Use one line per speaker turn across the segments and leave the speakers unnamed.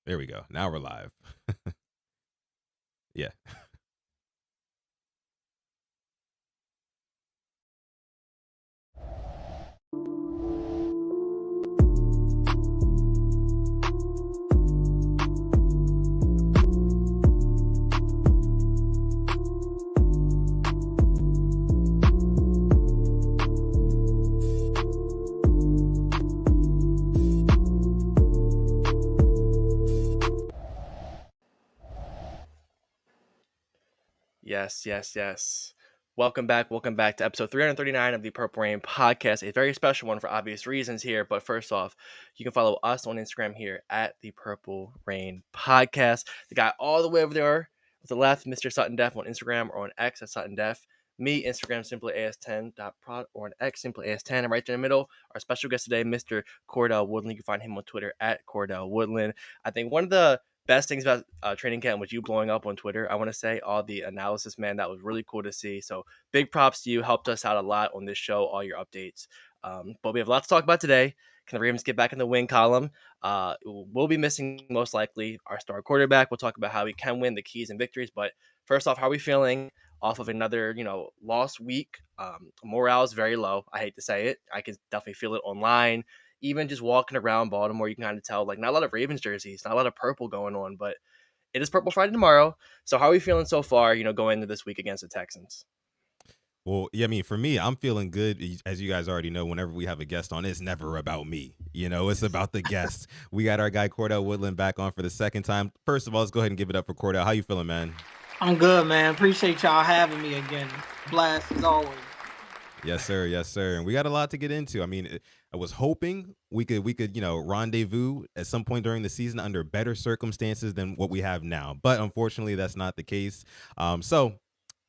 There we go. Now we're live. Yeah.
Yes. Welcome back to episode 339 of the Purple Rain podcast. A very special one for obvious reasons here. But first off, you can follow us on Instagram here at the Purple Rain podcast. The guy all the way over there to the left, Mr. Sutton Def on Instagram or on X at Sutton Def. Me, Instagram, simply as10.prod or on X, simply as10. And right there in the middle, our special guest today, Mr. CordellWoodland. You can find him on Twitter at CordellWoodland. I think one of the best things about training camp was you blowing up on Twitter. I want to say all the analysis, man, that was really cool to see. So big props to you. Helped us out a lot on this show, all your updates. But we have a lot to talk about today. Can the Ravens get back in the win column? We'll be missing most likely our star quarterback. We'll talk about how we can win, the keys and victories. But first off, how are we feeling off of another, lost week? Morale is very low. I hate to say it. I can definitely feel it online. Even just walking around Baltimore, you can kind of tell, like, not a lot of Ravens jerseys, not a lot of purple going on, but it is Purple Friday tomorrow. So how are we feeling so far, going into this week against the Texans?
Well, yeah, I mean, for me, I'm feeling good. As you guys already know, whenever we have a guest on, it's never about me. It's about the guest. We got our guy CordellWoodland back on for the second time. First of all, let's go ahead and give it up for Cordell. How you feeling, man?
I'm good, man. Appreciate y'all having me again. Blast as always.
Yes, sir. Yes, sir. And we got a lot to get into. I mean, I was hoping we could, rendezvous at some point during the season under better circumstances than what we have now. But unfortunately, that's not the case. So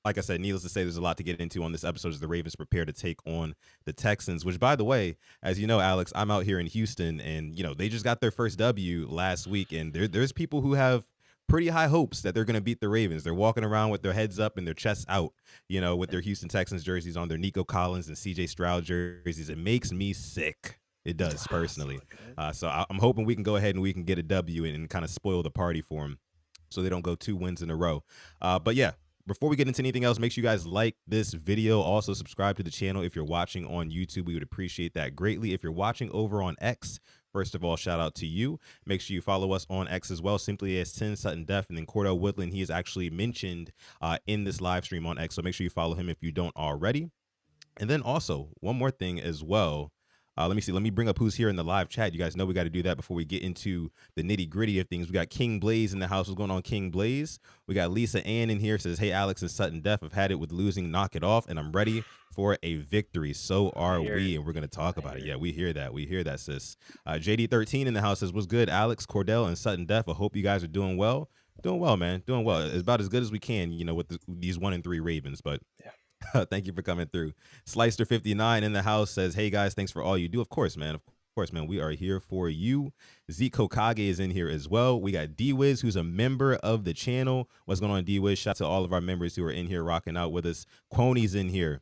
like I said, needless to say, there's a lot to get into on this episode as the Ravens prepare to take on the Texans, which, by the way, as you know, Alex, I'm out here in Houston, and, they just got their first W last week, and there's people who have pretty high hopes that they're going to beat the Ravens. They're walking around with their heads up and their chests out, with their Houston Texans jerseys on, their Nico Collins and CJ Stroud jerseys. It makes me sick. It does, personally. So I'm hoping we can go ahead and we can get a W and kind of spoil the party for them so they don't go 2 wins in a row. But yeah, before we get into anything else, make sure you guys like this video. Also, subscribe to the channel if you're watching on YouTube. We would appreciate that greatly. If you're watching over on X, first of all, shout out to you. Make sure you follow us on X as well, simply as 10 Sutton Def. And then CordellWoodland, he is actually mentioned in this live stream on X. So make sure you follow him if you don't already. And then also, one more thing as well. Let me see. Let me bring up who's here in the live chat. You guys know we got to do that before we get into the nitty gritty of things. We got King Blaze in the house. What's going on, King Blaze? We got Lisa Ann in here. Says, hey, Alex and Sutton Def. I've had it with losing. Knock it off. And I'm ready for a victory. So are we. And we're going to talk about it. Yeah, we hear that. We hear that, sis. JD13 in the house says, what's good, Alex, Cordell, and Sutton Def? I hope you guys are doing well. Doing well, man. Doing well. It's about as good as we can, with these 1-3 Ravens. But yeah. Thank you for coming through. Slicer59 in the house says, hey, guys, thanks for all you do. Of course, man. Of course, man. We are here for you. Zeke Kokage is in here as well. We got D-Wiz, who's a member of the channel. What's going on, D-Wiz? Shout out to all of our members who are in here rocking out with us. Quoni's in here.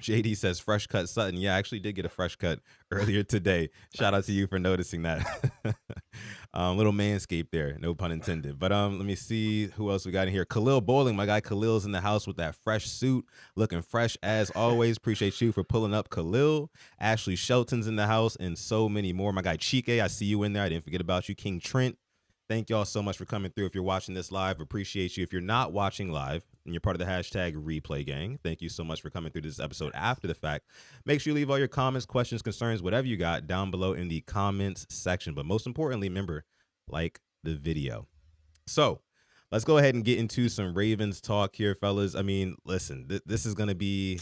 JD says, fresh cut Sutton. Yeah, I actually did get a fresh cut earlier today. Shout out to you for noticing that. Little manscaped there, no pun intended. But let me see who else we got in here. Khalil Bowling, my guy Khalil's in the house with that fresh suit, looking fresh as always. Appreciate you for pulling up, Khalil. Ashley Shelton's in the house, and so many more. My guy Chike, I see you in there. I didn't forget about you. King Trent, thank y'all so much for coming through. If you're watching this live, appreciate you. If you're not watching live and you're part of the hashtag replay gang, thank you so much for coming through this episode after the fact. Make sure you leave all your comments, questions, concerns, whatever you got down below in the comments section. But most importantly, remember, like the video. So let's go ahead and get into some Ravens talk here, fellas. I mean, listen, this is going to be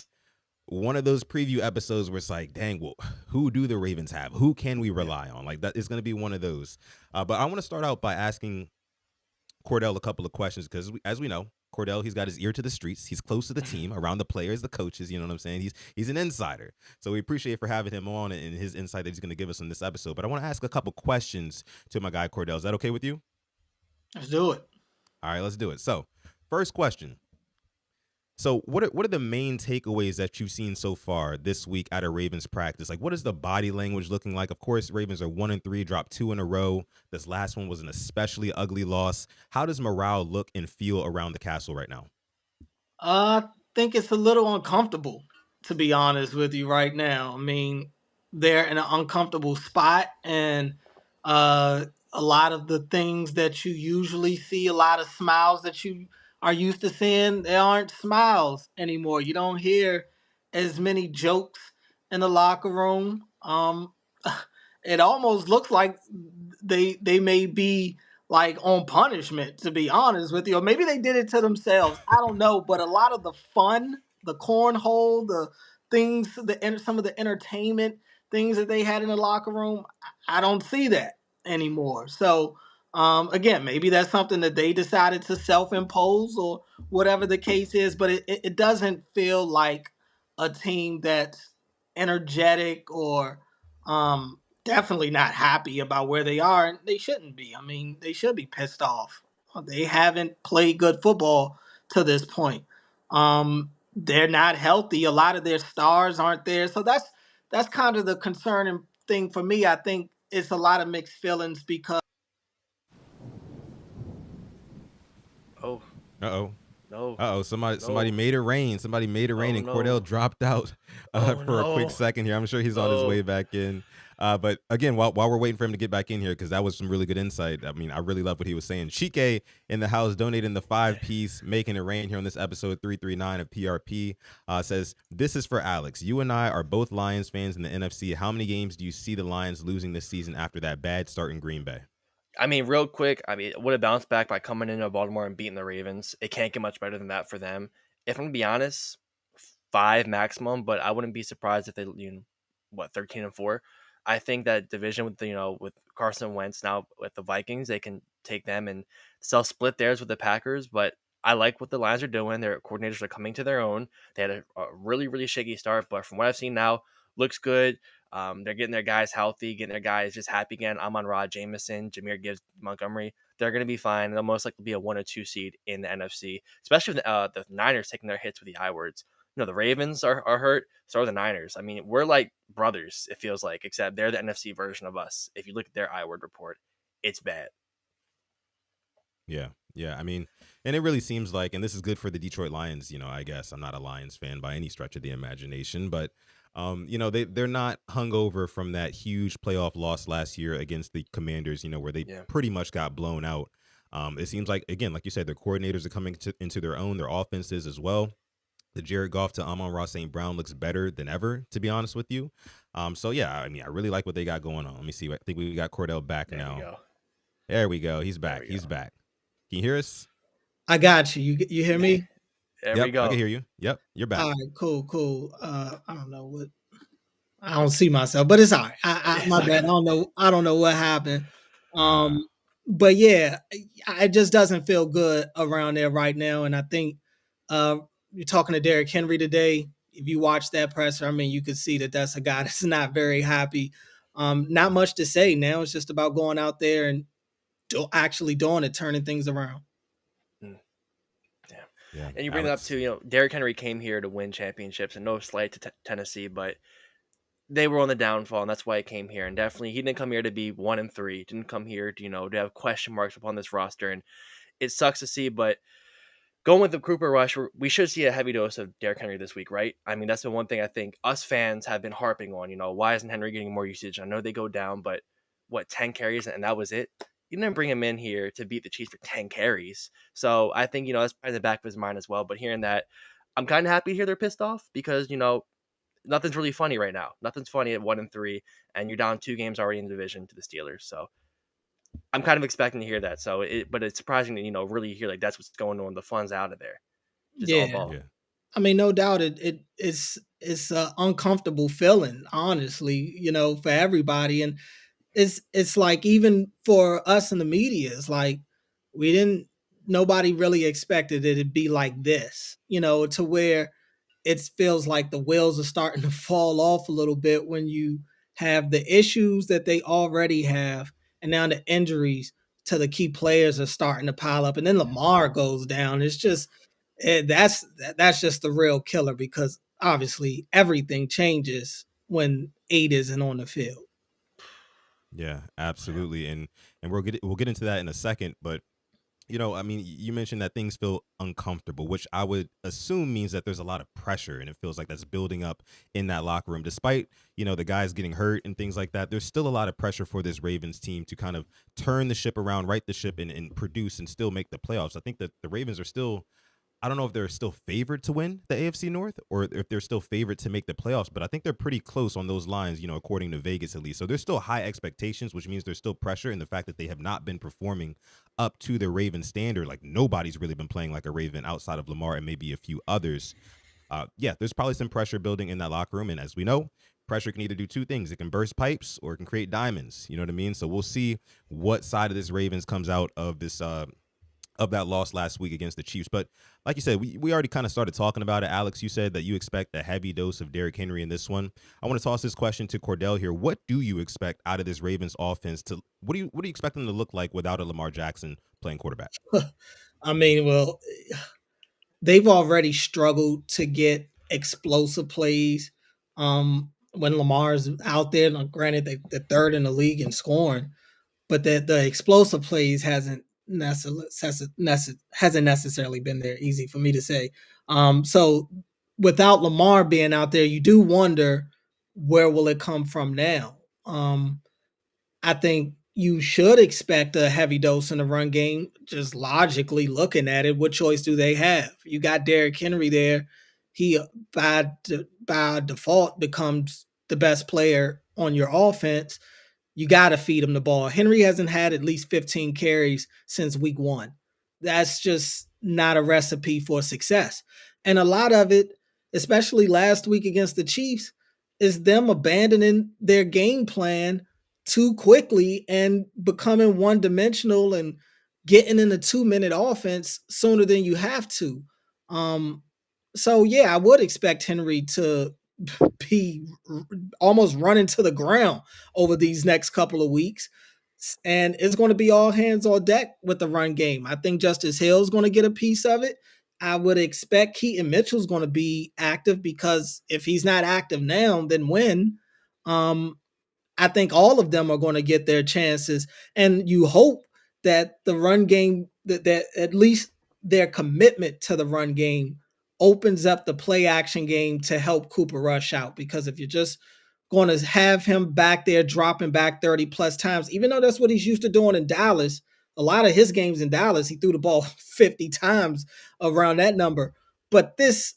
one of those preview episodes where it's like, dang, well, who do the Ravens have? Who can we rely on? Like, that is going to be one of those. But I want to start out by asking Cordell a couple of questions because, as we know, Cordell, he's got his ear to the streets. He's close to the team, around the players, the coaches. You know what I'm saying? He's an insider. So we appreciate for having him on and his insight that he's going to give us in this episode. But I want to ask a couple questions to my guy Cordell. Is that okay with you?
Let's do it.
All right, let's do it. So, first question. So what are the main takeaways that you've seen so far this week out of Ravens practice? Like, what is the body language looking like? Of course, Ravens are 1-3, dropped 2 in a row. This last one was an especially ugly loss. How does morale look and feel around the castle right now?
I think it's a little uncomfortable, to be honest with you right now. I mean, they're in an uncomfortable spot, and a lot of the things that you usually see, a lot of smiles that you are used to seeing, they aren't smiles anymore. You don't hear as many jokes in the locker room. It almost looks like they may be like on punishment, to be honest with you. Or maybe they did it to themselves. I don't know. But a lot of the fun, the cornhole, the things, some of the entertainment things that they had in the locker room, I don't see that anymore. So again, maybe that's something that they decided to self-impose or whatever the case is. But it doesn't feel like a team that's energetic or definitely not happy about where they are, and they shouldn't be. I mean, they should be pissed off. They haven't played good football to this point. They're not healthy. A lot of their stars aren't there, so that's kind of the concerning thing for me. I think it's a lot of mixed feelings because.
Oh,
Uh-oh.
no.
Uh-oh, somebody
No.
made it rain. Somebody made it rain,
Oh,
and
no.
Cordell dropped out
Oh,
for a quick
no.
second here. I'm sure he's on his
No.
way back in. But again, while we're waiting for him to get back in here, because that was some really good insight. I mean, I really love what he was saying. Chike in the house donating the 5-piece, making it rain here on this episode 339 of PRP. Says, this is for Alex. You and I are both Lions fans in the NFC. How many games do you see the Lions losing this season after that bad start in Green Bay?
I mean, real quick, I mean, it would have bounced back by coming into Baltimore and beating the Ravens. It can't get much better than that for them. If I'm gonna be honest, 5 maximum, but I wouldn't be surprised if they, 13-4. I think that division with with Carson Wentz now with the Vikings, they can take them and self split theirs with the Packers. But I like what the Lions are doing. Their coordinators are coming to their own. They had a really really shaky start, but from what I've seen now, looks good. They're getting their guys healthy, getting their guys just happy again. Amon-Ra, Jameson, Jameer Gibbs, Montgomery. They're going to be fine. They'll most likely be a 1 or 2 seed in the NFC, especially with the Niners taking their hits with the I words. The Ravens are hurt, so are the Niners. I mean, we're like brothers, it feels like, except they're the NFC version of us. If you look at their I word report, it's bad.
Yeah. I mean, and it really seems like, and this is good for the Detroit Lions, I guess I'm not a Lions fan by any stretch of the imagination, but they're not hungover from that huge playoff loss last year against the Commanders, where they pretty much got blown out. It seems like, again, like you said, their coordinators are coming into their own, their offenses as well. The Jared Goff to Amon-Ra St. Brown looks better than ever, to be honest with you. So yeah, I mean, I really like what they got going on. Let me see. I think we got Cordell back now. There we go. He's back. He's back. Can you hear us?
I got you. You hear me?
There we go.
I can hear you. Yep, you're back.
All right, cool. I don't know what. I don't see myself, but it's all right. My bad. I don't know what happened. But yeah, it just doesn't feel good around there right now. And I think you're talking to Derrick Henry today. If you watch that presser, I mean, you could see that that's a guy that's not very happy. Not much to say now. It's just about going out there and actually doing it, turning things around.
Yeah. And you bring Alex. It up to, Derrick Henry came here to win championships, and no slight to Tennessee, but they were on the downfall, and that's why he came here. And definitely, he didn't come here to be 1-3. Didn't come here to, to have question marks upon this roster. And it sucks to see, but going with the Cooper Rush, we should see a heavy dose of Derrick Henry this week, right? I mean, that's the one thing I think us fans have been harping on. Why isn't Henry getting more usage? I know they go down, but 10 carries, and that was it? You didn't bring him in here to beat the Chiefs for 10 carries. So I think, that's probably in the back of his mind as well. But hearing that, I'm kind of happy to hear they're pissed off because, nothing's really funny right now. Nothing's funny at 1-3, and you're down 2 games already in the division to the Steelers. So I'm kind of expecting to hear that. But it's surprising to, really hear like that's what's going on. The fun's out of there. Just all ball.
Yeah. I mean, no doubt it's an uncomfortable feeling, honestly, for everybody. And it's like, even for us in the media, it's like nobody really expected it to be like this, to where it feels like the wheels are starting to fall off a little bit when you have the issues that they already have, and now the injuries to the key players are starting to pile up, and then Lamar goes down. It's just, And that's just the real killer because obviously everything changes when 8 isn't on the field.
Yeah, absolutely. And we'll get into that in a second, but I mean, you mentioned that things feel uncomfortable, which I would assume means that there's a lot of pressure and it feels like that's building up in that locker room. Despite, the guys getting hurt and things like that, there's still a lot of pressure for this Ravens team to kind of turn the ship around, right the ship, and produce and still make the playoffs. I think that the Ravens are still, I don't know if they're still favored to win the AFC North or if they're still favored to make the playoffs, but I think they're pretty close on those lines, according to Vegas at least. So there's still high expectations, which means there's still pressure in the fact that they have not been performing up to the Raven standard. Like nobody's really been playing like a Raven outside of Lamar and maybe a few others. Yeah, there's probably some pressure building in that locker room. And as we know, pressure can either do two things. It can burst pipes or it can create diamonds. You know what I mean? So we'll see what side of this Ravens comes out of this, of that loss last week against the Chiefs. But like you said, we already kind of started talking about it. Alex, you said that you expect a heavy dose of Derrick Henry in this one. I want to toss this question to Cordell here. What do you expect out of this Ravens offense? What do you expect them to look like without a Lamar Jackson playing quarterback?
I mean, well, they've already struggled to get explosive plays. When Lamar's out there, now, granted they're third in the league in scoring, but the explosive plays hasn't necessarily been there. Easy for me to say. So without Lamar being out there, you do wonder where will it come from now. I think you should expect a heavy dose in the run game. Just logically looking at it, what choice do they have? You got Derrick Henry there. He by default becomes the best player on your offense. You got to feed him the ball. Henry hasn't had at least 15 carries since week 1. That's just not a recipe for success. And a lot of it, especially last week against the Chiefs, is them abandoning their game plan too quickly and becoming one-dimensional and getting in a 2-minute offense sooner than you have to. So yeah, I would expect Henry to be almost running to the ground over these next couple of weeks. And it's going to be all hands on deck with the run game. I think Justice Hill is going to get a piece of it. I would expect Keaton Mitchell's going to be active because if he's not active now, then when? I think all of them are going to get their chances. And you hope that the run game, that at least their commitment to the run game opens up the play action game to help Cooper Rush out. Because if you're just going to have him back there dropping back 30 plus times, even though that's what he's used to doing in Dallas, a lot of his games in Dallas, he threw the ball 50 times around that number. But this,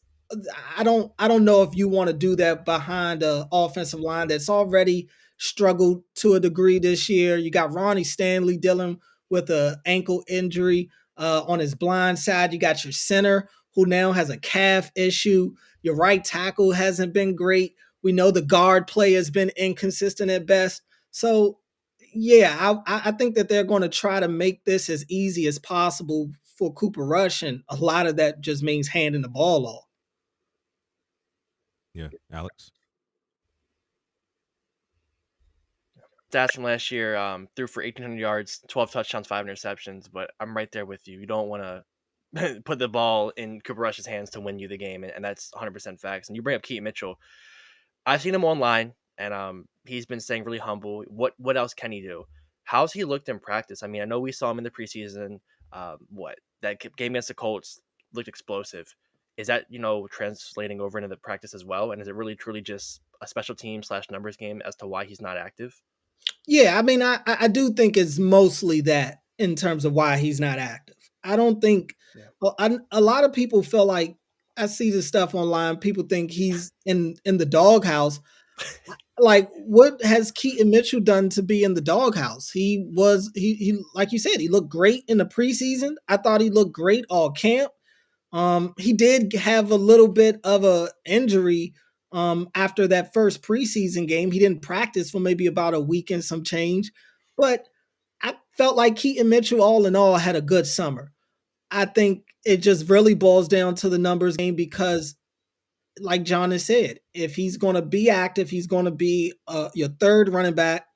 I don't know if you want to do that behind an offensive line that's already struggled to a degree this year. You got Ronnie Stanley dealing with an ankle injury on his blind side. You got your center who now has a calf issue. Your right tackle hasn't been great. We know the guard play has been inconsistent at best. So, yeah, I think that they're going to try to make this as easy as possible for Cooper Rush, and a lot of that just means handing the ball off.
Yeah, Alex?
Stats from last year, threw for 1,800 yards, 12 touchdowns, 5 interceptions. But I'm right there with you. You don't want to put the ball in Cooper Rush's hands to win you the game, and that's 100% facts. And you bring up Keaton Mitchell. I've seen him online, and he's been staying really humble. What else can he do? How's he looked in practice? I mean, I know we saw him in the preseason. That game against the Colts looked explosive. Is that translating over into the practice as well? And is it really truly just a special team / numbers game as to why he's not active?
Yeah, I mean, I do think it's mostly that in terms of why he's not active. I don't think a lot of people feel like I see this stuff online. People think he's in the doghouse. Like, what has Keaton Mitchell done to be in the doghouse? He like you said, he looked great in the preseason. I thought he looked great all camp. He did have a little bit of a injury after that first preseason game. He didn't practice for maybe about a week and some change, but I felt like Keaton Mitchell, all in all, had a good summer. I think it just really boils down to the numbers game because, like John has said, if he's going to be active, he's going to be your third running back.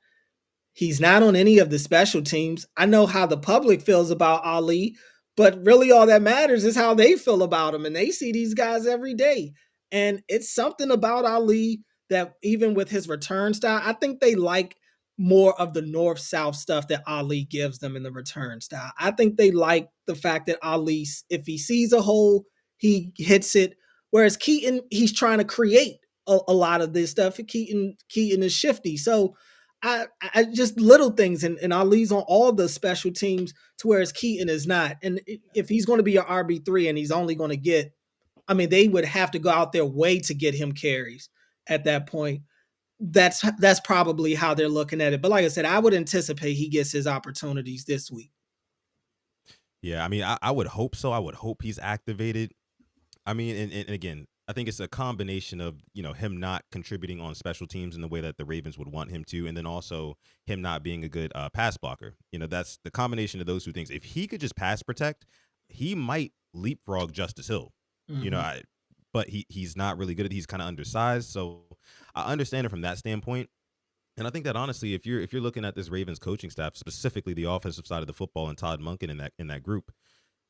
He's not on any of the special teams. I know how the public feels about Ali, But really all that matters is how they feel about him. And they see these guys every day. And it's something about Ali that even with his return style, I think they like more of the north-south stuff that Ali gives them in the return style. I think they like the fact that Ali, if he sees a hole, he hits it. Whereas Keaton, he's trying to create a lot of this stuff. Keaton is shifty. So I just little things, and Ali's on all the special teams to whereas Keaton is not. And if he's going to be an RB3 and he's only going to get, I mean, they would have to go out their way to get him carries at that point. That's probably how they're looking at it. But like I said, I would anticipate he gets his opportunities this week.
Yeah, I mean, I would hope so. I would hope he's activated. I mean, and again, I think it's a combination of, him not contributing on special teams in the way that the Ravens would want him to, and then also him not being a good pass blocker. That's the combination of those two things. If he could just pass protect, he might leapfrog Justice Hill.
Mhm.
But he's not really good at. He's kind of undersized, so I understand it from that standpoint. And I think that honestly, if you're looking at this Ravens coaching staff, specifically the offensive side of the football and Todd Monken in that group,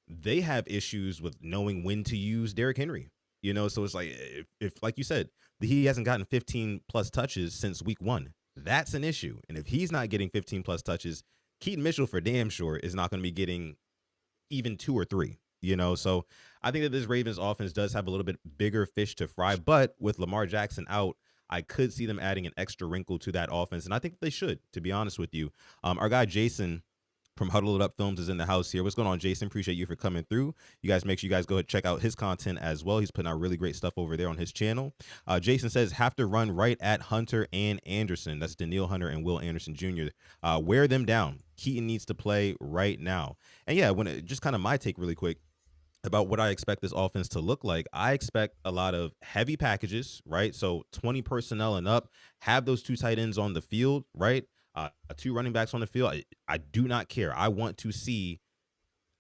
they have issues with knowing when to use Derrick Henry. So it's like if like you said, he hasn't gotten 15 plus touches since week 1. That's an issue. And if he's not getting 15 plus touches, Keaton Mitchell for damn sure is not going to be getting even 2 or 3. So I think that this Ravens offense does have a little bit bigger fish to fry, but with Lamar Jackson out, I could see them adding an extra wrinkle to that offense, and I think they should, to be honest with you. Our guy Jason from Huddle It Up Films is in the house here. What's going on, Jason? Appreciate you for coming through. You guys make sure you guys go ahead and check out his content as well. He's putting out really great stuff over there on his channel. Jason says, have to run right at Hunter and Anderson. That's Daniil Hunter and Will Anderson Jr. Wear them down. Keaton needs to play right now. And yeah, just kind of my take really quick about what I expect this offense to look like. I expect a lot of heavy packages, right? So 20 personnel and up, have those 2 tight ends on the field, right? 2 running backs on the field. I do not care. I want to see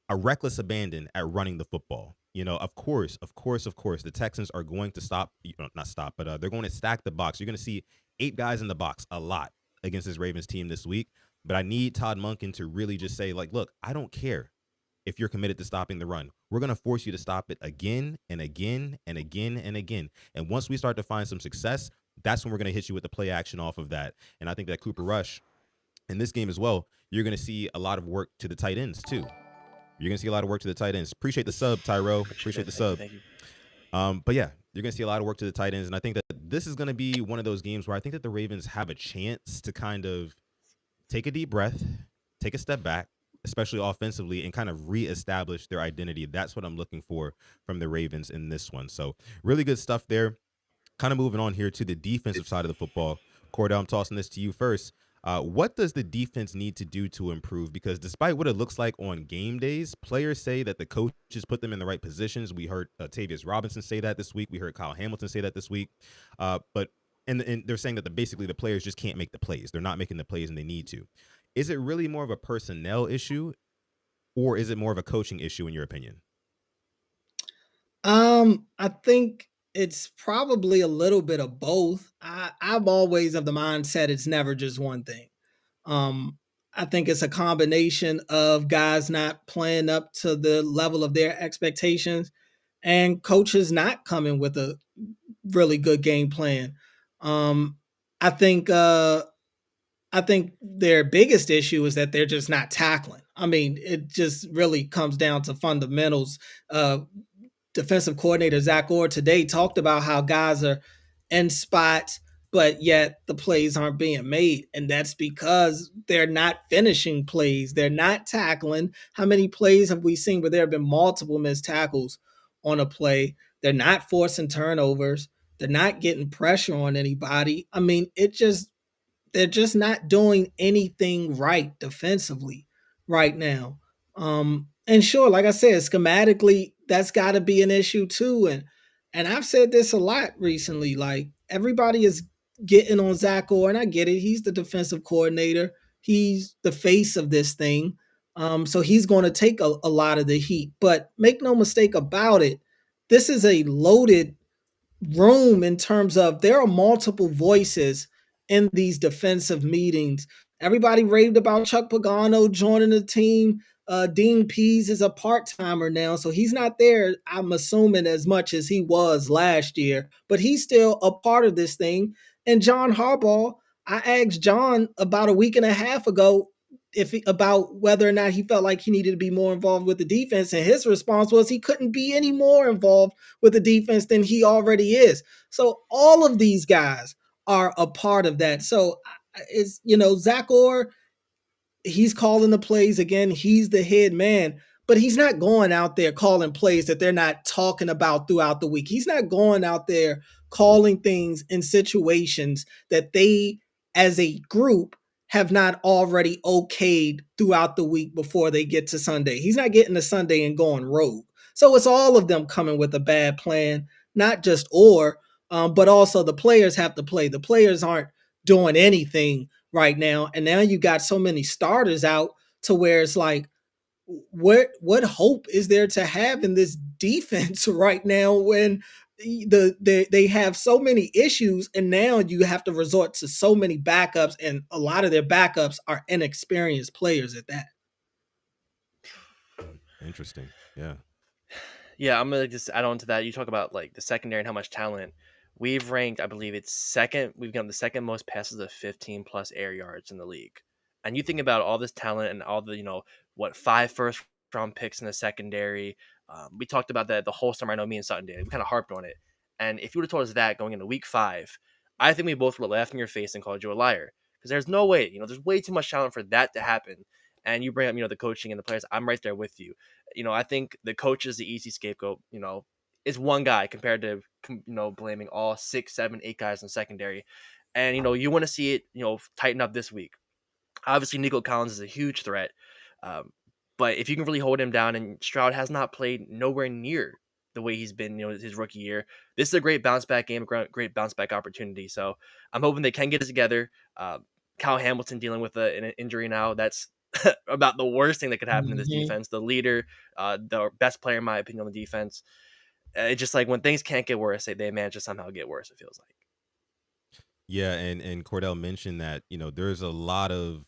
a reckless abandon at running the football. Of course, the Texans are going to not stop, but they're going to stack the box. You're going to see 8 guys in the box a lot against this Ravens team this week. But I need Todd Monken to really just say, like, look, I don't care if you're committed to stopping the run. We're going to force you to stop it again and again and again and again. And once we start to find some success, that's when we're going to hit you with the play action off of that. And I think that Cooper Rush in this game as well, you're going to see a lot of work to the tight ends too. You're going to see a lot of work to the tight ends. Appreciate the sub, Tyro. Appreciate the sub.
Thank you.
But yeah, you're going to see a lot of work to the tight ends. And I think that this is going to be one of those games where I think that the Ravens have a chance to kind of take a deep breath, take a step back, especially offensively, and kind of reestablish their identity. That's what I'm looking for from the Ravens in this one. So really good stuff there. Kind of moving on here to the defensive side of the football. Cordell, I'm tossing this to you first. What does the defense need to do to improve? Because despite what it looks like on game days, players say that the coaches put them in the right positions. We heard Tavius Robinson say that this week. We heard Kyle Hamilton say that this week. But they're saying that basically the players just can't make the plays. They're not making the plays and they need to. Is it really more of a personnel issue, or is it more of a coaching issue in your opinion?
I think it's probably a little bit of both. I'm always of the mindset it's never just one thing. Um, I think it's a combination of guys not playing up to the level of their expectations and coaches not coming with a really good game plan. Um, I think their biggest issue is that they're just not tackling. I mean, it just really comes down to fundamentals. Defensive coordinator Zach Orr today talked about how guys are in spots, but yet the plays aren't being made. And that's because they're not finishing plays. They're not tackling. How many plays have we seen where there have been multiple missed tackles on a play? They're not forcing turnovers. They're not getting pressure on anybody. I mean, they're just not doing anything right defensively right now. And sure, like I said, schematically, that's got to be an issue too. And I've said this a lot recently. Like everybody is getting on Zach Orr, and I get it. He's the defensive coordinator. He's the face of this thing. So he's going to take a lot of the heat. But make no mistake about it, this is a loaded room in terms of there are multiple voices in these defensive meetings. Everybody raved about Chuck Pagano joining the team. Dean Pease is a part-timer now, so he's not there, I'm assuming, as much as he was last year, but he's still a part of this thing. And John Harbaugh, I asked John about a week and a half ago about whether or not he felt like he needed to be more involved with the defense, and his response was he couldn't be any more involved with the defense than he already is. So all of these guys are a part of that. So it's, Zach Orr, he's calling the plays again. He's the head man, but he's not going out there calling plays that they're not talking about throughout the week. He's not going out there calling things in situations that they, as a group, have not already okayed throughout the week before they get to Sunday. He's not getting to Sunday and going rogue. So it's all of them coming with a bad plan, not just but also the players have to play. The players aren't doing anything right now, and now you got so many starters out to where it's like, what hope is there to have in this defense right now when they have so many issues, and now you have to resort to so many backups, and a lot of their backups are inexperienced players at that.
Interesting. Yeah.
Yeah, I'm gonna just add on to that. You talk about like the secondary and how much talent we've ranked. I believe it's second. We've got the second most passes of 15 plus air yards in the league. And you think about all this talent and all the 5 first round picks in the secondary. We talked about that the whole summer. I know me and Sutton did. We kind of harped on it. And if you would have told us that going into week 5, I think we both would have laughed in your face and called you a liar, because there's no way. There's way too much talent for that to happen. And you bring up the coaching and the players. I'm right there with you. I think the coach is the easy scapegoat. Is one guy compared to blaming all 6, 7, 8 guys in secondary. And you want to see it tighten up this week. Obviously, Nico Collins is a huge threat, but if you can really hold him down, and Stroud has not played nowhere near the way he's been his rookie year, this is a great bounce back game, great bounce back opportunity. So I'm hoping they can get it together. Kyle Hamilton dealing with an injury now. That's about the worst thing that could happen in this defense. The leader, the best player in my opinion on the defense. It's just like when things can't get worse, they manage to somehow get worse, it feels like.
Yeah, and Cordell mentioned that there's a lot of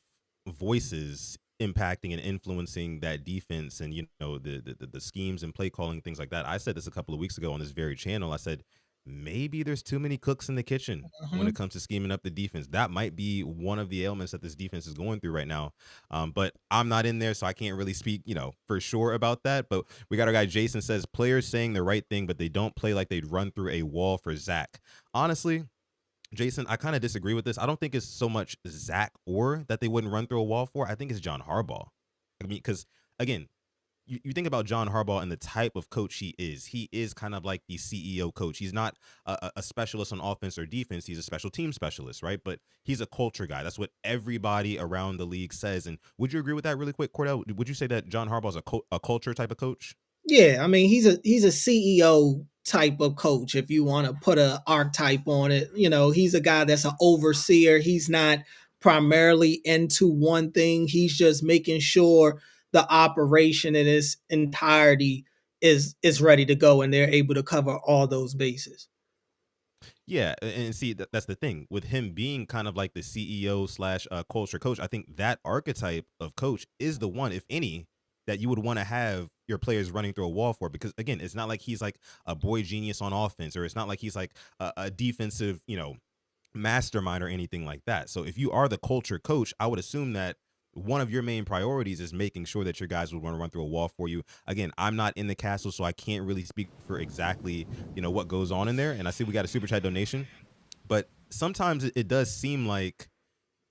voices impacting and influencing that defense, and the schemes and play calling, things like that. I said this a couple of weeks ago on this very channel. I said maybe there's too many cooks in the kitchen when it comes to scheming up the defense. That might be one of the ailments that this defense is going through right now. But I'm not in there, so I can't really speak, for sure about that. But we got our guy Jason says players saying the right thing, but they don't play like they'd run through a wall for Zach. Honestly, Jason, I kind of disagree with this. I don't think it's so much Zach Orr that they wouldn't run through a wall for. I think it's John Harbaugh. I mean, because again, you think about John Harbaugh and the type of coach he is. He is kind of like the CEO coach. He's not a specialist on offense or defense. He's a special team specialist, right? But he's a culture guy. That's what everybody around the league says. And would you agree with that really quick, Cordell? Would you say that John Harbaugh is a culture type of coach?
Yeah, I mean, he's a CEO type of coach, if you want to put an archetype on it. He's a guy that's an overseer. He's not primarily into one thing. He's just making sure the operation in its entirety is ready to go, and they're able to cover all those bases.
Yeah, and see, that's the thing with him being kind of like the CEO slash culture coach. I think that archetype of coach is the one, if any, that you would want to have your players running through a wall for, because again, it's not like he's like a boy genius on offense, or it's not like he's like a defensive, mastermind or anything like that. So if you are the culture coach, I would assume that one of your main priorities is making sure that your guys would want to run through a wall for you. Again, I'm not in the castle, so I can't really speak for exactly, what goes on in there. And I see we got a super chat donation, but sometimes it does seem like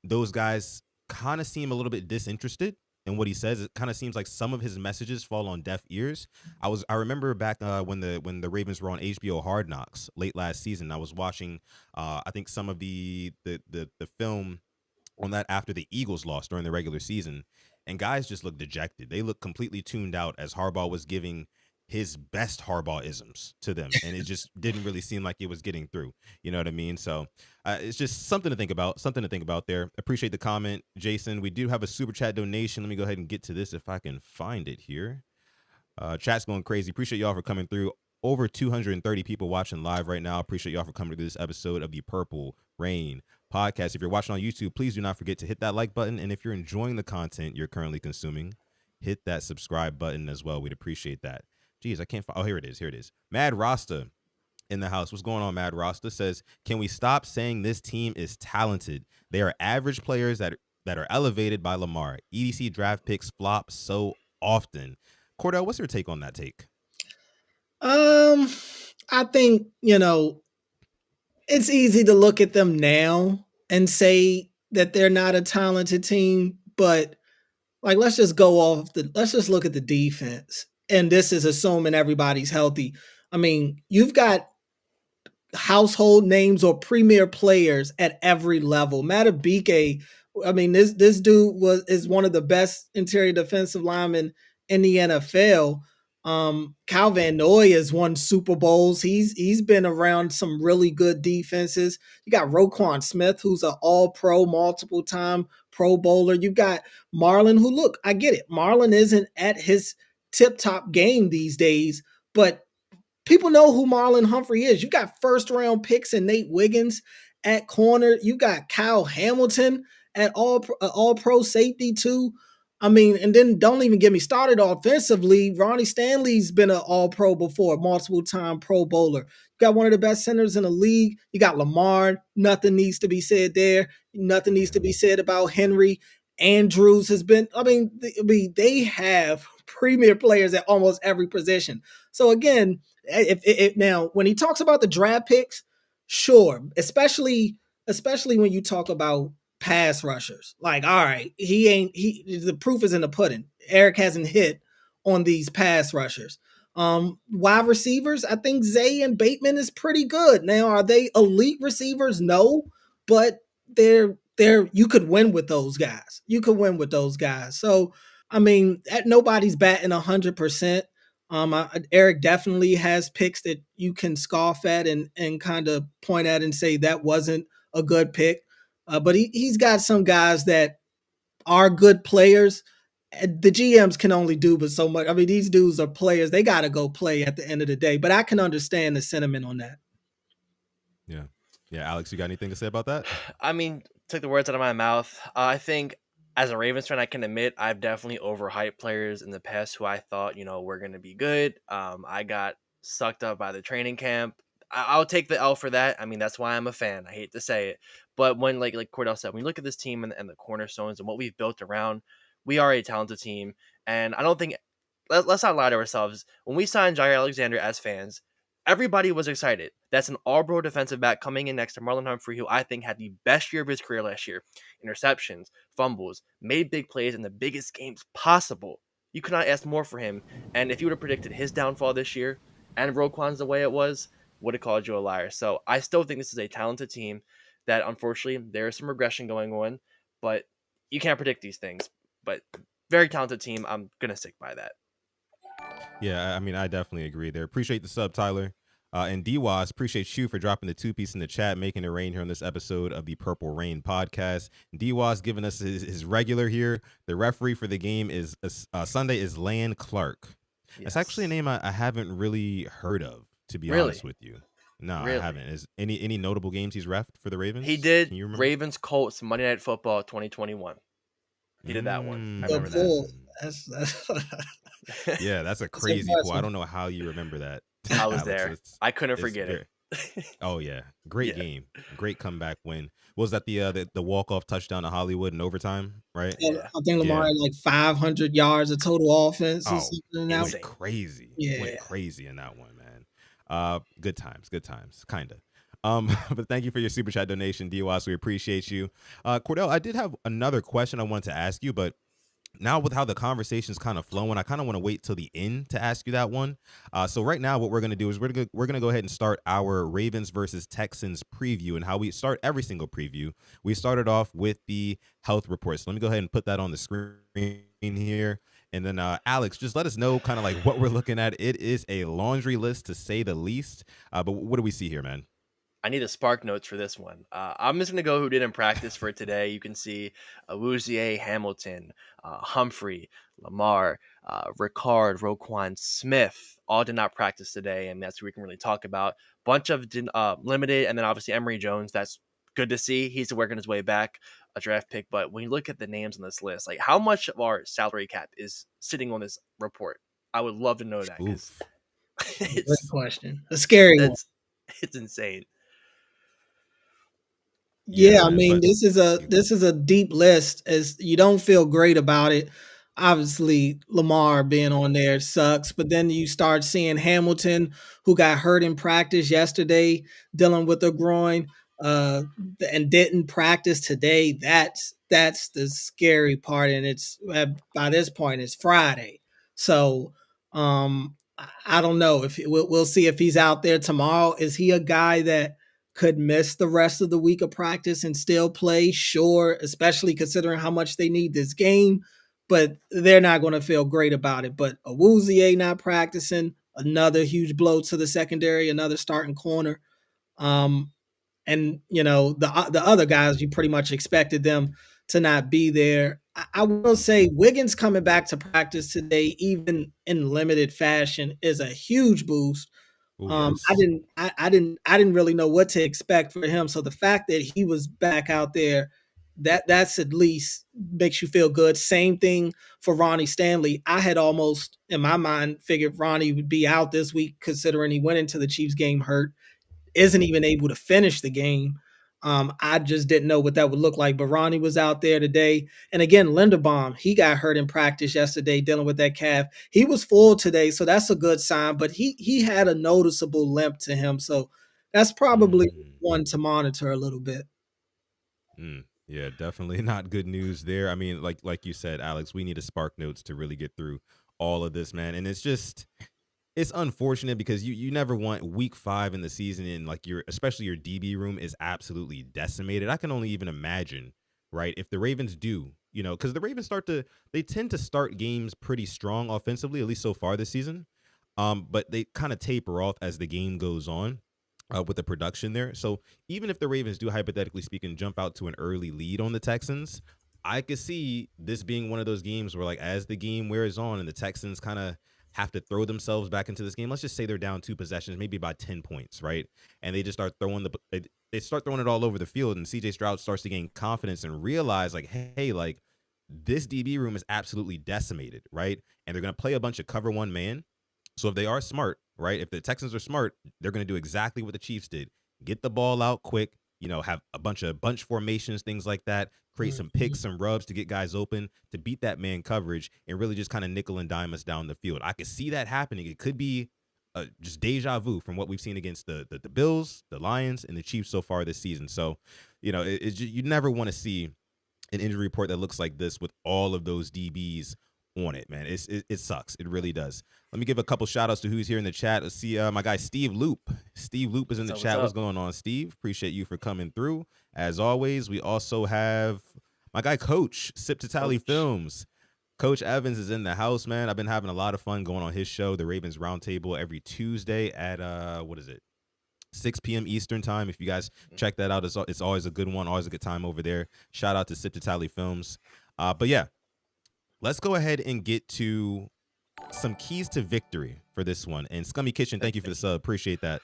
those guys kind of seem a little bit disinterested in what he says. It kind of seems like some of his messages fall on deaf ears. I remember back when the Ravens were on HBO Hard Knocks late last season. I was watching I think some of the film on that after the Eagles lost during the regular season, and guys just looked dejected. They looked completely tuned out as Harbaugh was giving his best Harbaugh-isms to them, and it just didn't really seem like it was getting through. You know what I mean? So it's just something to think about there. Appreciate the comment, Jason. We do have a super chat donation. Let me go ahead and get to this if I can find it here. Chat's going crazy. Appreciate y'all for coming through. Over 230 people watching live right now. Appreciate y'all for coming to this episode of the Purple Rain podcast. If you're watching on YouTube, please do not forget to hit that like button. And if you're enjoying the content you're currently consuming, hit that subscribe button as well. We'd appreciate that. Geez, I can't find. Oh, here it is. Here it is. Mad Rasta in the house. What's going on, Mad Rasta? Says, can we stop saying this team is talented? They are average players that are elevated by Lamar. EDC draft picks flop so often. Cordell, what's your take on that take?
I think, it's easy to look at them now and say that they're not a talented team, but like let's just look at the defense. And this is assuming everybody's healthy. I mean, you've got household names or premier players at every level. Matabike, I mean, this dude is one of the best interior defensive linemen in the NFL. Cal Van Noy has won Super Bowls. He's been around some really good defenses. You got Roquan Smith, who's an all-pro, multiple-time Pro Bowler. You've got Marlon, who, look, I get it. Marlon isn't at his tip-top game these days, but people know who Marlon Humphrey is. You got first-round picks and Nate Wiggins at corner. You got Kyle Hamilton at all-pro safety, too. I mean, and then don't even get me started offensively. Ronnie Stanley's been an all-pro before, multiple-time Pro Bowler. You got one of the best centers in the league. You got Lamar. Nothing needs to be said there. Nothing needs to be said about Henry. Andrews has been, they have premier players at almost every position. So again, now when he talks about the draft picks, sure, especially when you talk about pass rushers. Like, all right, the proof is in the pudding. Eric hasn't hit on these pass rushers. Wide receivers, I think Zay and Bateman is pretty good. Now, are they elite receivers? No, but they're you could win with those guys. So, I mean, nobody's batting 100%. Eric definitely has picks that you can scoff at and kind of point at and say that wasn't a good pick. But he's got some guys that are good players. The GMs can only do but so much. I mean, these dudes are players. They got to go play at the end of the day. But I can understand the sentiment on that.
Yeah. Yeah, Alex, you got anything to say about that?
I mean, took the words out of my mouth. I think as a Ravens fan, I can admit I've definitely overhyped players in the past who I thought, were going to be good. I got sucked up by the training camp. I'll take the L for that. I mean, that's why I'm a fan. I hate to say it. But when, like Cordell said, when you look at this team and the cornerstones and what we've built around, we are a talented team. And I don't think, let's not lie to ourselves. When we signed Jair Alexander as fans, everybody was excited. That's an all-pro defensive back coming in next to Marlon Humphrey, who I think had the best year of his career last year. Interceptions, fumbles, made big plays in the biggest games possible. You could not ask more for him. And if you would have predicted his downfall this year and Roquan's the way it was, would have called you a liar. So I still think this is a talented team that, unfortunately, there is some regression going on, but you can't predict these things. But very talented team. I'm going to stick by that.
Yeah, I mean, I definitely agree there. Appreciate the sub, Tyler. And DWAS, appreciate you for dropping the 2-piece in the chat, making it rain here on this episode of the Purple Rain podcast. DWAS giving us his regular here. The referee for the game is Sunday is Lan Clark. Yes. That's actually a name I haven't really heard of, to be honest with you. No, really? I haven't. Is any notable games he's refed for the Ravens?
He did Ravens Colts Monday Night Football 2021. He did that one. I remember
that.
Yeah, that's a crazy pull. I don't know how you remember that.
I was there. I couldn't forget it.
Oh yeah, great game, great comeback win. Was that the walk-off touchdown to Hollywood in overtime, right?
Yeah. I think Lamar had like 500 yards of total offense.
Oh, it went crazy. Yeah, went crazy in that one, man. Good times, kind of. But thank you for your super chat donation, DWAS. We appreciate you. Cordell, I did have another question I wanted to ask you, but now with how the conversation's kind of flowing, I kind of want to wait till the end to ask you that one. So right now, what we're going to do is we're going to go ahead and start our Ravens versus Texans preview, and how we start every single preview. We started off with the health report. So let me go ahead and put that on the screen here. And then Alex, just let us know kind of like what we're looking at. It is a laundry list to say the least. But what do we see here, man?
I need the spark notes for this one. I'm just going to go who didn't practice for today. You can see Awuzie, Hamilton, Humphrey, Lamar, Ricard, Roquan Smith, all did not practice today, and that's who we can really talk about. Bunch of limited, and then obviously Emory Jones, that's good to see. He's working his way back, a draft pick. But when you look at the names on this list, like how much of our salary cap is sitting on this report? I would love to know that because
Oof.
Great
it's
question. A scary one.
it's it's insane.
Yeah,
Yeah, I
man.
mean,
But
this is a deep list as you don't feel great about it. Obviously, Lamar being on there sucks, but then you start seeing Hamilton, who got hurt in practice yesterday, dealing with a groin, uh, and didn't practice today. That's the scary part, and it's by this point it's Friday, so I don't know if we'll see if he's out there tomorrow. Is he a guy that could miss the rest of the week of practice and still play? Sure, especially considering how much they need this game, but they're not going to feel great about it. But Awuzie not practicing, another huge blow to the secondary, another starting corner. Um, and the other guys, you pretty much expected them to not be there. I will say Wiggins coming back to practice today, even in limited fashion, is a huge boost.
oh
I
yes.
didn't I didn't really know what to expect for him. So the fact that he was back out there, that's at least makes you feel good. Same thing for Ronnie Stanley. I had almost in my mind figured Ronnie would be out this week considering he went into the Chiefs game hurt, isn't even able to finish the game. I just didn't know what that would look like. But Ronnie was out there today. And again, Linderbaum, he got hurt in practice yesterday dealing with that calf. He was full today, so that's a good sign. But he had a noticeable limp to him. So that's probably
Mm.
one to monitor a little bit.
Yeah, definitely not good news there. I mean, like you said, Alex, we need a spark notes to really get through all of this, man. And it's unfortunate because you never want week 5 in the season and like your especially your DB room is absolutely decimated. I can only even imagine, right? If the Ravens do, because the Ravens they tend to start games pretty strong offensively, at least so far this season. But they kind of taper off as the game goes on. With the production there. So even if the Ravens do, hypothetically speaking, jump out to an early lead on the Texans, I could see this being one of those games where, like, as the game wears on and the Texans kind of have to throw themselves back into this game, let's just say they're down 2 possessions, maybe by 10 points, right? And they just start they start throwing it all over the field, and CJ Stroud starts to gain confidence and realize, like, hey, like, this DB room is absolutely decimated, right? And they're going to play a bunch of cover one man. So if they are smart, right? If the Texans are smart, they're going to do exactly what the Chiefs did. Get the ball out quick, have a bunch formations, things like that, create some picks,
Mhm.
some rubs to get guys open, to beat that man coverage and really just kind of nickel and dime us down the field. I could see that happening. It could be just deja vu from what we've seen against the Bills, the Lions, and the Chiefs so far this season. So, you never want to see an injury report that looks like this with all of those DBs on it, man. It sucks. It really does. Let me give a couple shout outs to who's here in the chat. Let's see my guy Steve Loop. Steve Loop is in
What's
the
up? What's
chat. What's
up?
going on, Steve? Appreciate you for coming through. As always, we also have my guy Coach, Sip to Tally
Coach.
Films. Coach Evans is in the house, man. I've been having a lot of fun going on his show, the Ravens Roundtable, every Tuesday at what is it? 6 p.m. Eastern time. If you guys check that out, it's always a good one, always a good time over there. Shout out to Sip to Tally Films. But yeah, let's go ahead and get to some keys to victory for this one. And Scummy Kitchen, thank you for the sub. Appreciate that.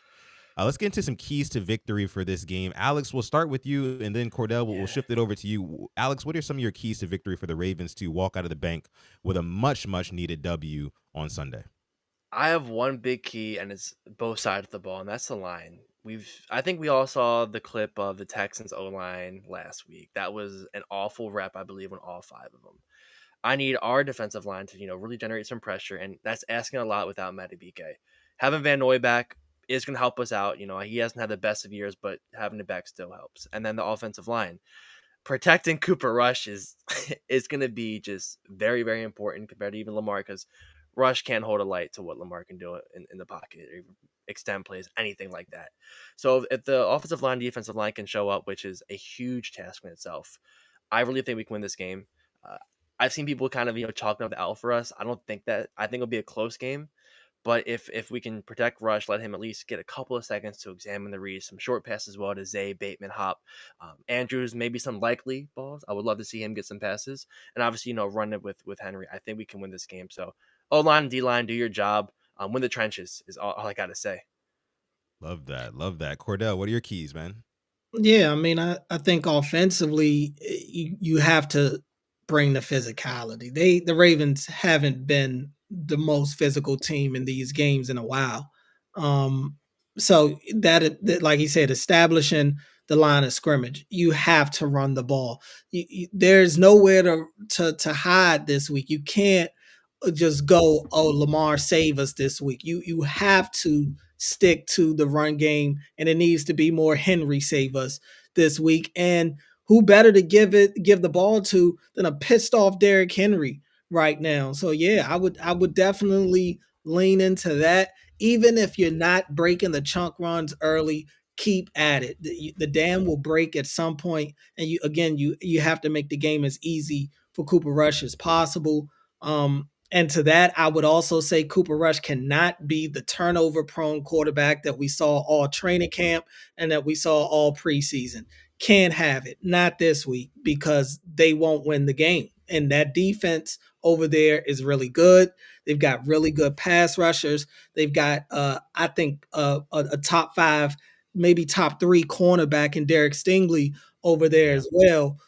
Let's get into some keys to victory for this game. Alex, we'll start with you, and then Cordell, we'll shift it over to you. Alex, what are some of your keys to victory for the Ravens to walk out of the bank with a much, much needed W on Sunday?
I have one big key, and it's both sides of the ball, and that's the line. I think we all saw the clip of the Texans O line last week. That was an awful rep, I believe, on all 5 of them. I need our defensive line to, really generate some pressure, and that's asking a lot without Madubuike. Having Van Noy back is going to help us out. He hasn't had the best of years, but having it back still helps. And then the offensive line, protecting Cooper Rush is is going to be just very, very important compared to even Lamar because Rush can't hold a light to what Lamar can do in the pocket or even extend plays, anything like that. So if the offensive line, defensive line can show up, which is a huge task in itself, I really think we can win this game. Uh, I've seen people kind of chalking up the L for us. I don't think that. I think it'll be a close game. But if we can protect Rush, let him at least get a couple of seconds to examine the reads, some short passes as well to Zay, Bateman, Hop, Andrews, maybe some likely balls. I would love to see him get some passes, and obviously run it with Henry. I think we can win this game. So O line, D line, do your job. Win the trenches is all I gotta say.
Love that. Love that. Cordell, what are your keys, man?
Yeah, I mean, I think offensively, you have to bring the physicality. The Ravens haven't been the most physical team in these games in a while. Um, so that like he said, establishing the line of scrimmage, you have to run the ball. There's nowhere to hide this week. You can't just go, oh, Lamar save us this week. You have to stick to the run game, and it needs to be more Henry save us this week. And who better to give the ball to than a pissed off Derrick Henry right now? So yeah, I would definitely lean into that. Even if you're not breaking the chunk runs early, keep at it. The dam will break at some point, and you have to make the game as easy for Cooper Rush as possible. And to that, I would also say Cooper Rush cannot be the turnover prone quarterback that we saw all training camp and that we saw all preseason. Can't have it. Not this week because they won't win the game. And that defense over there is really good. They've got really good pass rushers. They've got, I think, a top five, maybe top three cornerback in Derek Stingley over there
Yeah.
as well.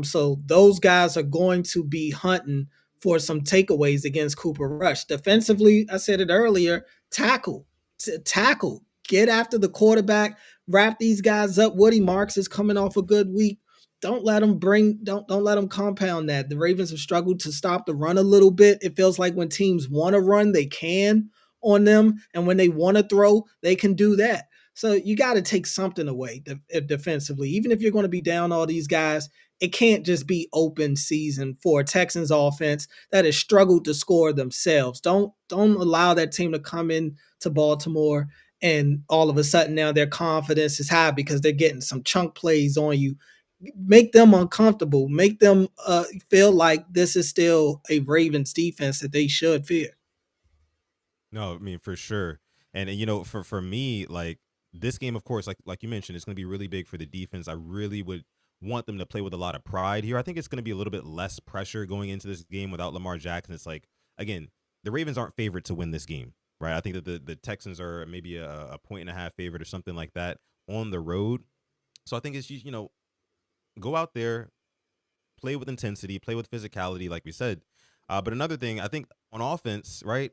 So those guys are going to be hunting for some takeaways against Cooper Rush. Defensively, I said it earlier, tackle, get after the quarterback, wrap these guys up. Woody Marks is coming off a good week. Don't let them compound that. The Ravens have struggled to stop the run a little bit. It feels like when teams want to run, they can on them, and when they want to throw, they can do that. So you got to take something away defensively. Even if you're going to be down all these guys, it can't just be open season for a Texans offense that has struggled to score themselves. Don't allow that team to come in to Baltimore and all of a sudden now their confidence is high because they're getting some chunk plays on you. Make them uncomfortable. Make them feel like this is still a Ravens defense that they should fear.
No, I mean for sure. And you know, for me, like this game, of course, like you mentioned, it's going to be really big for the defense. I really would want them to play with a lot of pride here. I think it's going to be a little bit less pressure going into this game without Lamar Jackson. It's like again, the Ravens aren't favored to win this game, right? I think that the Texans are maybe a point and a half favorite or something like that on the road. So I think it's you know, go out there, play with intensity, play with physicality, like we said. But another thing, I think on offense, right?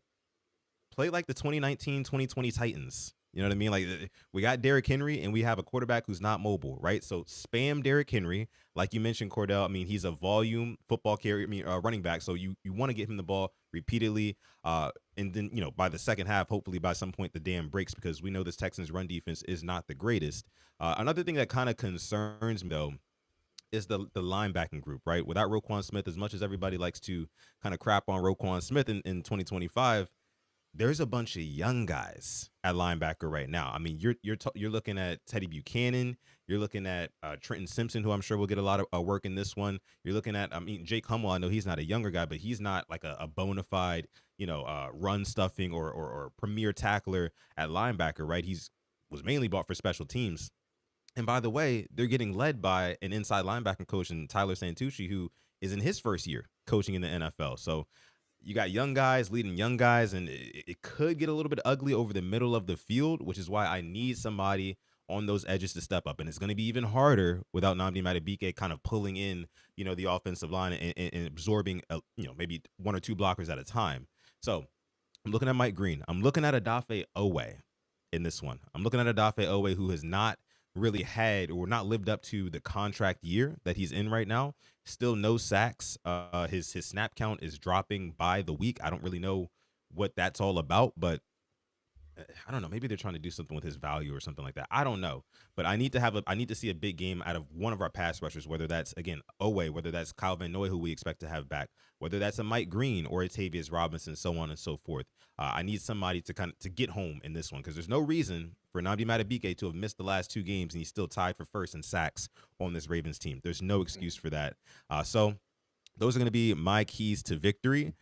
Play like the 2019, 2020 Titans. You know what I mean? Like we got Derrick Henry and we have a quarterback who's not mobile, right? So spam Derrick Henry, like you mentioned, Cordell. I mean, he's a volume football carrier, running back. So you want to get him the ball repeatedly, and then you know by the second half, hopefully by some point the dam breaks because we know this Texans run defense is not the greatest. Another thing that kind of concerns me though is the linebacking group, right? Without Roquan Smith, as much as everybody likes to kind of crap on Roquan Smith in 2025, there's a bunch of young guys at linebacker right now. I mean, you're looking at Teddy Buchanan, you're looking at Trenton Simpson, who I'm sure will get a lot of work in this one. You're looking at, I mean, Jake Hummel. I know he's not a younger guy, but he's not like a bona fide, run stuffing or premier tackler at linebacker, right? He's was mainly bought for special teams. And by the way, they're getting led by an inside linebacker coach in Tyler Santucci, who is in his first year coaching in the NFL. So you got young guys leading young guys, and it could get a little bit ugly over the middle of the field, which is why I need somebody on those edges to step up. And it's going to be even harder without Nnamdi Madubuike kind of pulling in, the offensive line and absorbing, maybe one or two blockers at a time. So I'm looking at Mike Green. I'm looking at Odafe Owe in this one. I'm looking at Odafe Owe, who has not really had or not lived up to the contract year that he's in right now. Still no sacks. His snap count is dropping by the week. I don't really know what that's all about, but I don't know. Maybe they're trying to do something with his value or something like that. I don't know. But I need to see a big game out of one of our pass rushers, whether that's again Owe, whether that's Kyle Van Noy, who we expect to have back, whether that's a Mike Green or a Tavius Robinson, so on and so forth. I need somebody to get home in this one because there's no reason for Nnamdi Madubuike to have missed the last two games and he's still tied for first in sacks on this Ravens team. There's no excuse for that. So those are going to be my keys to victory.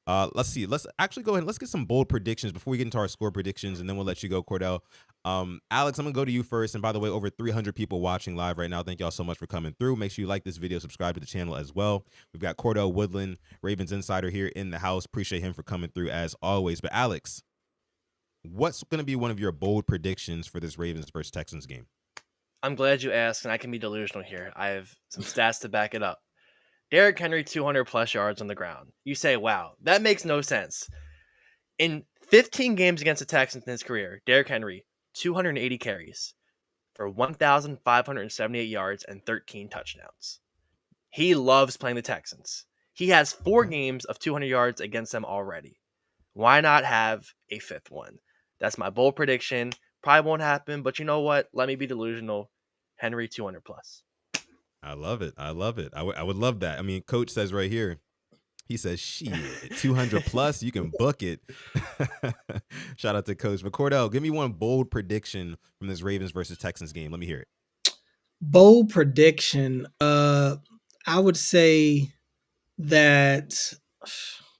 Let's see. Let's actually go ahead and let's get some bold predictions before we get into our score predictions, and then we'll let you go, Cordell. Alex, I'm going to go to you first. And by the way, over 300 people watching live right now. Thank y'all so much for coming through. Make sure you like this video, subscribe to the channel as well. We've got CordellWoodland, Ravens Insider here in the house. Appreciate him for coming through as always. But Alex, what's going to be one of your bold predictions for this Ravens versus Texans game?
I'm glad you asked, and I can be delusional here. I have some stats to back it up. Derrick Henry, 200 plus yards on the ground. You say, wow, that makes no sense. In 15 games against the Texans in his career, Derrick Henry, 280 carries for 1,578 yards and 13 touchdowns. He loves playing the Texans. He has 4 games of 200 yards against them already. Why not have a 5th one? That's my bold prediction. Probably won't happen, but you know what? Let me be delusional. Henry, 200 plus.
I love it. I love it. I would love that. I mean, Coach says right here, he says, shit, 200 plus, you can book it. Shout out to Coach. But Cordell, give me one bold prediction from this Ravens versus Texans game. Let me hear it.
Bold prediction. I would say that,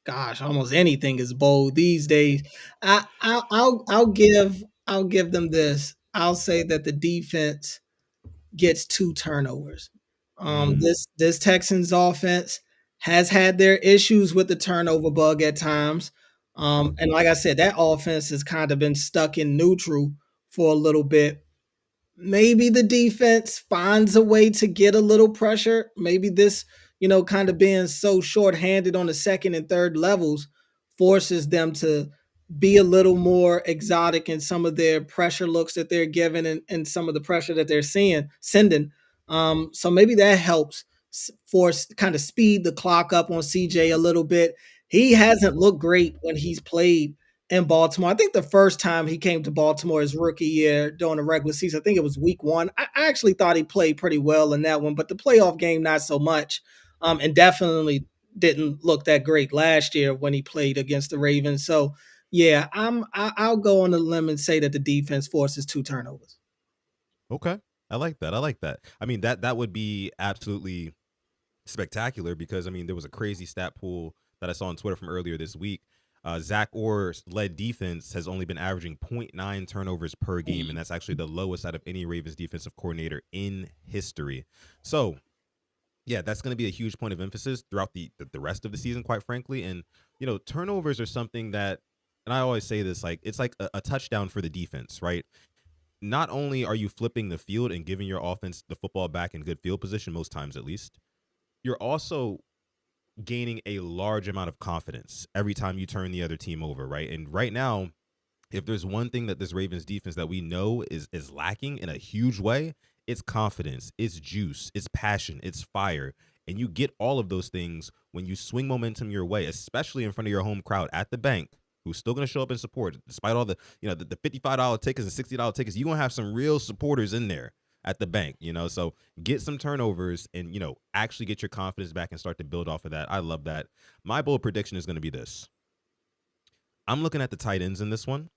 gosh, almost anything is bold these days. I'll give them this. I'll say that the defense gets 2 turnovers. This Texans offense has had their issues with the turnover bug at times. And like I said, that offense has kind of been stuck in neutral for a little bit. Maybe the defense finds a way to get a little pressure. Maybe this, kind of being so shorthanded on the second and third levels forces them to be a little more exotic in some of their pressure looks that they're giving and some of the pressure that they're sending. So maybe that helps force kind of speed the clock up on CJ a little bit. He hasn't looked great when he's played in Baltimore. I think the first time he came to Baltimore his rookie year during the regular season, I think it was week 1. I actually thought he played pretty well in that one, but the playoff game, not so much. And definitely didn't look that great last year when he played against the Ravens. So yeah, I'll go on the limb and say that the defense forces 2 turnovers.
Okay. I like that. I like that. I mean, that would be absolutely spectacular because, I mean, there was a crazy stat pool that I saw on Twitter from earlier this week. Zach Orr's led defense has only been averaging 0.9 turnovers per game, and that's actually the lowest out of any Ravens defensive coordinator in history. So, yeah, that's going to be a huge point of emphasis throughout the rest of the season, quite frankly. And, turnovers are something that, and I always say this, like, it's like a touchdown for the defense, right? Not only are you flipping the field and giving your offense the football back in good field position, most times at least, you're also gaining a large amount of confidence every time you turn the other team over, right? And right now, if there's one thing that this Ravens defense that we know is lacking in a huge way, it's confidence, it's juice, it's passion, it's fire. And you get all of those things when you swing momentum your way, especially in front of your home crowd at the bank, who's still going to show up and support, despite all the, the $55 tickets and $60 tickets. You're going to have some real supporters in there at the bank, so get some turnovers and, actually get your confidence back and start to build off of that. I love that. My bold prediction is going to be this. I'm looking at the tight ends in this one,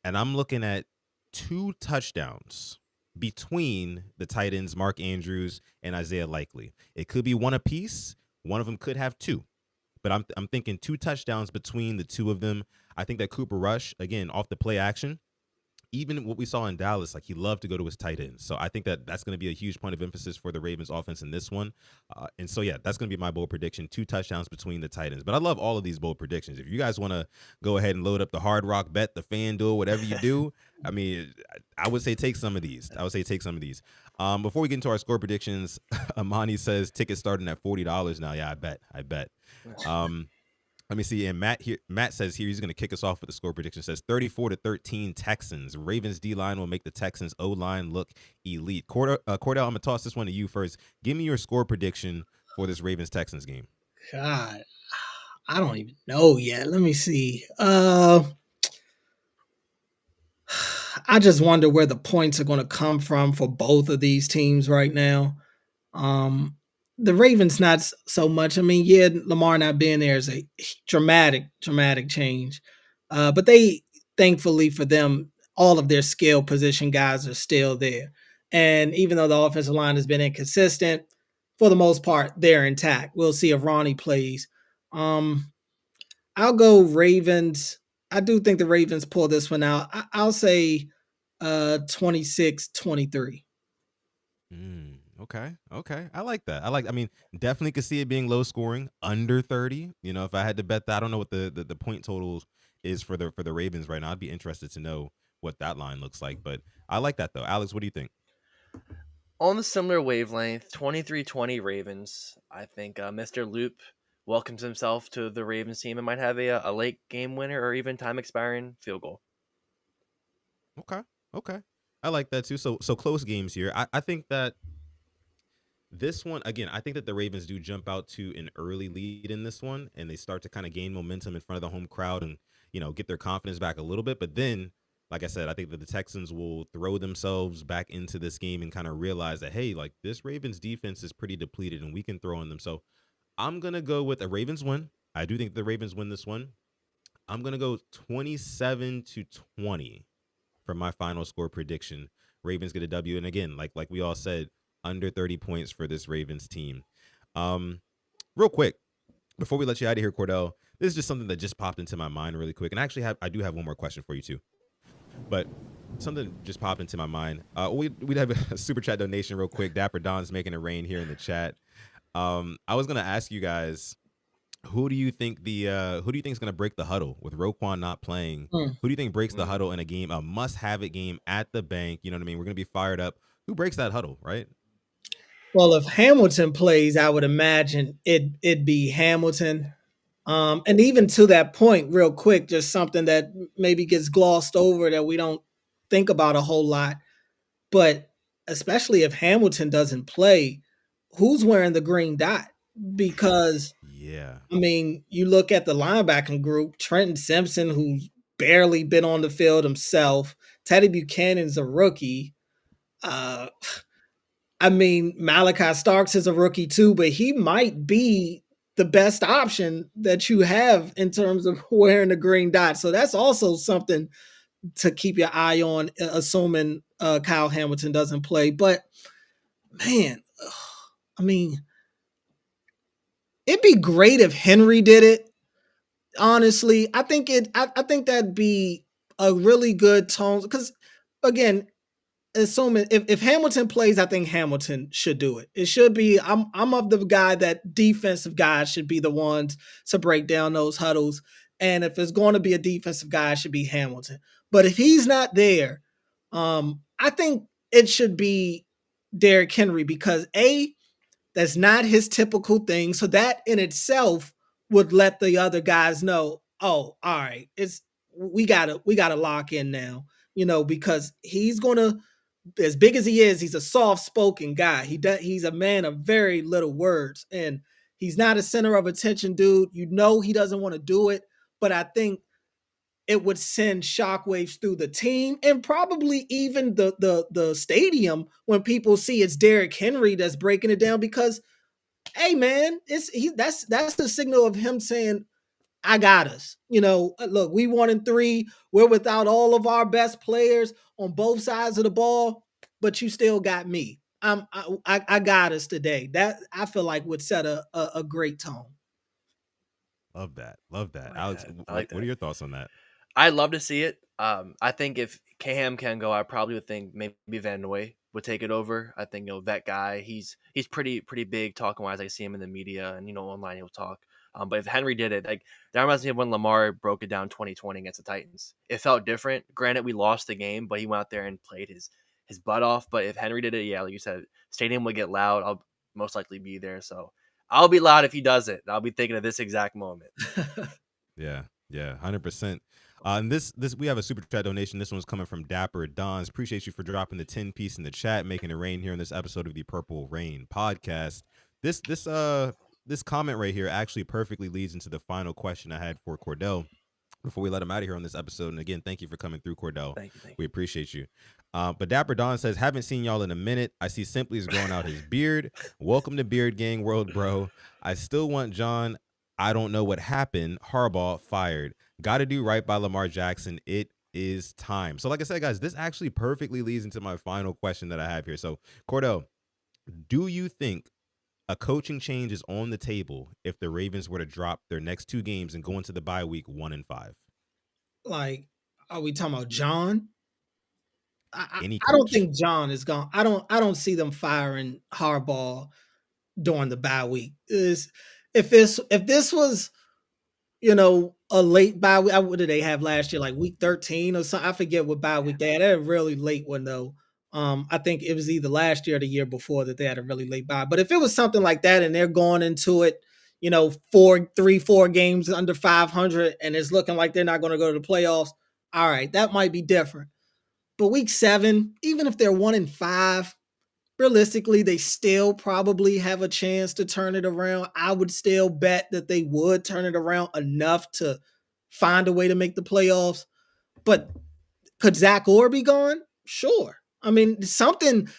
and I'm looking at 2 touchdowns between the tight ends, Mark Andrews and Isaiah Likely. It could be one apiece. One of them could have 2, but I'm thinking 2 touchdowns between the 2 of them. I think that Cooper Rush, again, off the play action, even what we saw in Dallas, like he loved to go to his tight ends. So I think that's going to be a huge point of emphasis for the Ravens offense in this one. And so, yeah, that's going to be my bold prediction, 2 touchdowns between the tight ends. But I love all of these bold predictions. If you guys want to go ahead and load up the Hard Rock Bet, the FanDuel, whatever you do, I mean, I would say take some of these. Before we get into our score predictions, Amani says tickets starting at $40 now. Yeah, I bet. Let me see. And Matt says here he's going to kick us off with the score prediction. It says 34-13 Texans. Ravens D-line will make the Texans O-line look elite. Cordell, I'm going to toss this one to you first. Give me your score prediction for this Ravens-Texans game.
God, I don't even know yet. Let me see. I just wonder where the points are going to come from for both of these teams right now. The Ravens not so much. I mean, yeah, Lamar not being there is a dramatic change. But they, thankfully for them, all of their skill position guys are still there. And even though the offensive line has been inconsistent, for the most part, they're intact. We'll see if Ronnie plays. I'll go Ravens. I do think the Ravens pull this one out. I'll say 26-23.
Okay. I like that. I mean, definitely could see it being low scoring, under 30. If I had to bet that, I don't know what the point totals is for the Ravens right now. I'd be interested to know what that line looks like. But I like that though. Alex, what do you think?
On the similar wavelength, 23-20 Ravens. I think Mr. Loop welcomes himself to the Ravens team and might have a late game winner or even time expiring field goal.
Okay. Okay. I like that too. So close games here. I think that this one, again, I think that the Ravens do jump out to an early lead in this one, and they start to kind of gain momentum in front of the home crowd and, get their confidence back a little bit. But then, like I said, I think that the Texans will throw themselves back into this game and kind of realize that, hey, like this Ravens defense is pretty depleted and we can throw on them. So I'm going to go with a Ravens win. I do think the Ravens win this one. I'm going to go 27-20 for my final score prediction. Ravens get a W. And again, like we all said, under 30 points for this Ravens team. Real quick, before we let you out of here, Cordell, this is just something that just popped into my mind really quick. And I do have one more question for you too. But something just popped into my mind. We'd have a super chat donation real quick. Dapper Don's making it rain here in the chat. I was gonna ask you guys, who do you think is gonna break the huddle with Roquan not playing? Who do you think breaks the huddle in a game, a must-have it game at the bank? You know what I mean? We're gonna be fired up. Who breaks that huddle, right?
Well, if Hamilton plays, I would imagine it'd be Hamilton. And even to that point, real quick, just something that maybe gets glossed over that we don't think about a whole lot. But especially if Hamilton doesn't play, who's wearing the green dot? Because
Yeah.
I mean, you look at the linebacking group, Trenton Simpson, who's barely been on the field himself. Teddy Buchanan's a rookie. Uh, I mean, Malachi Starks is a rookie too, but he might be the best option that you have in terms of wearing the green dot. So that's also something to keep your eye on, assuming Kyle Hamilton doesn't play. But man, I mean, it'd be great if Henry did it. Honestly, I think I think that'd be a really good tone because, again, assuming if Hamilton plays, I think Hamilton should do it. It should be. I'm of the guy that defensive guys should be the ones to break down those huddles, and if it's going to be a defensive guy, it should be Hamilton. But if he's not there, I think it should be Derrick Henry because that's not his typical thing. So that in itself would let the other guys know, oh, all right, we gotta lock in now, because he's gonna, as big as he is, he's a soft-spoken guy. He's a man of very little words, and he's not a center of attention dude. He doesn't want to do it, but I think it would send shockwaves through the team and probably even the stadium when people see it's Derrick Henry that's breaking it down because, hey man, that's the signal of him saying, I got us. Look, we 1-3. We're without all of our best players on both sides of the ball, but you still got me. I got us today. That I feel like would set a great tone.
Love that. Love that.
Like
Alex,
that. I like
what
that.
are your thoughts on that?
I'd love to see it. I think if Cam can go, I probably would think maybe Van Noy would take it over. I think that guy, he's pretty big talking wise. I see him in the media and online he'll talk. But if Henry did it, like that reminds me of when Lamar broke it down 2020 against the Titans. It felt different. Granted, we lost the game, but he went out there and played his butt off. But if Henry did it, yeah, like you said, stadium would get loud. I'll most likely be there, so I'll be loud if he does it. I'll be thinking of this exact moment.
Yeah, 100%. And this we have a super chat donation. This one's coming from Dapper Dons. Appreciate you for dropping the 10 piece in the chat, making it rain here in this episode of the Purple Rain podcast. This comment right here actually perfectly leads into the final question I had for Cordell before we let him out of here on this episode. And again, thank you for coming through, Cordell.
Thank you.
We appreciate you. But Dapper Don says, haven't seen y'all in a minute. I see Simply is growing out his beard. Welcome to Beard Gang World, bro. I still want John. I don't know what happened. Harbaugh fired. Got to do right by Lamar Jackson. It is time. So like I said, guys, this actually perfectly leads into my final question that I have here. So Cordell, do you think a coaching change is on the table if the Ravens were to drop their next 2 games and go into the bye week 1-5?
Like, are we talking about John?
I
don't think John is gone. I don't see them firing Harbaugh during the bye week. If this was, a late bye week, what did they have last year? Like week 13 or something. I forget what bye week they had. They had a really late one though. I think it was either last year or the year before that they had a really late bye. But if it was something like that and they're going into it, 4 games under 500 and it's looking like they're not going to go to the playoffs, all right, that might be different. But week 7, even if they're 1-5, realistically, they still probably have a chance to turn it around. I would still bet that they would turn it around enough to find a way to make the playoffs. But could Zach Orr be gone? Sure. I mean, somebody's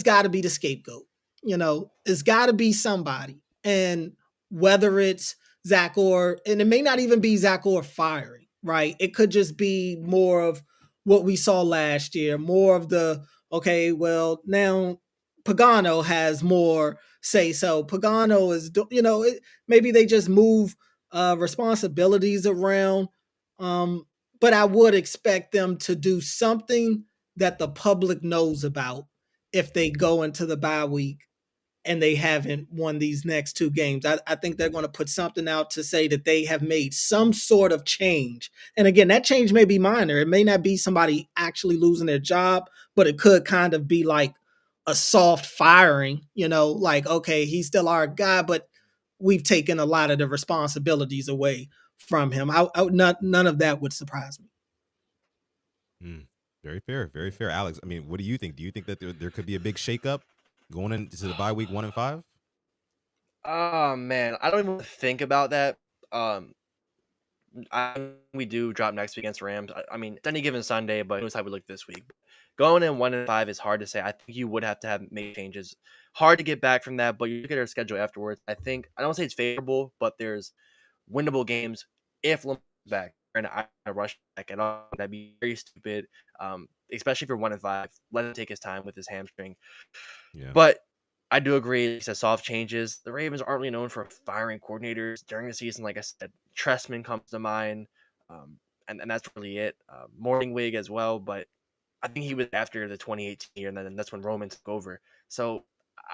got to be the scapegoat. It's got to be somebody. And whether it's Zach Orr, and it may not even be Zach Orr firing, right? It could just be more of what we saw last year, more of the, okay, well, now Pagano has more say so. Pagano is, maybe they just move responsibilities around. But I would expect them to do something that the public knows about if they go into the bye week and they haven't won these next 2 games. I think they're going to put something out to say that they have made some sort of change. And again, that change may be minor. It may not be somebody actually losing their job, but it could kind of be like a soft firing, like, okay, he's still our guy, but we've taken a lot of the responsibilities away from him. None of that would surprise me.
Very fair. Very fair. Alex, I mean, what do you think? Do you think that there could be a big shakeup going into the bye week 1-5?
Oh man, I don't even think about that. We do drop next week against Rams. I mean, it's any given Sunday, but knows how we look this week. Going in 1-5 is hard to say. I think you would have to have make changes. Hard to get back from that, but you look at our schedule afterwards. I don't say it's favorable, but there's winnable games if Lamar's back and I rush back at all. That'd be very stupid. Especially if you're 1-5. Let him take his time with his hamstring.
Yeah.
But I do agree. It's a soft changes. The Ravens aren't really known for firing coordinators during the season. Like I said, Trestman comes to mind, and that's really it. Morningwig as well, but I think he was after the 2018 year, and then that's when Roman took over. So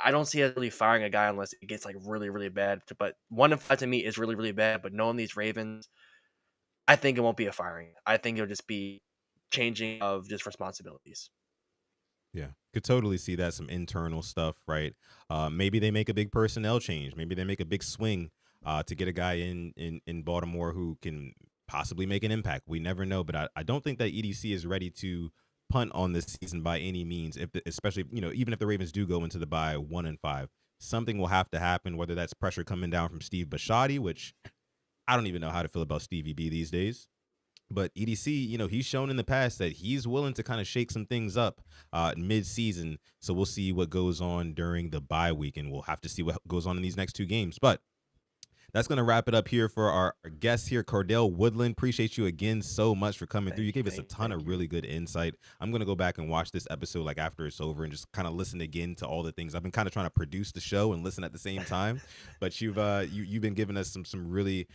I don't see us really firing a guy unless it gets like really, really bad. But 1-5 to me is really, really bad. But knowing these Ravens, I think it won't be a firing. I think it'll just be changing of just responsibilities.
Yeah, could totally see that, some internal stuff, right? Maybe they make a big personnel change. Maybe they make a big swing to get a guy in Baltimore who can possibly make an impact. We never know, but I don't think that EDC is ready to punt on this season by any means. Especially even if the Ravens do go into the bye 1-5, something will have to happen. Whether that's pressure coming down from Steve Bisciotti, which I don't even know how to feel about Stevie B these days. But EDC, he's shown in the past that he's willing to kind of shake some things up mid-season. So we'll see what goes on during the bye week, and we'll have to see what goes on in these next 2 games. But that's going to wrap it up here for our guest here, CordellWoodland. Appreciate you again so much for coming through. You gave us a ton of really good insight. I'm going to go back and watch this episode like after it's over and just kind of listen again to all the things. I've been kind of trying to produce the show and listen at the same time, but you've been giving us some really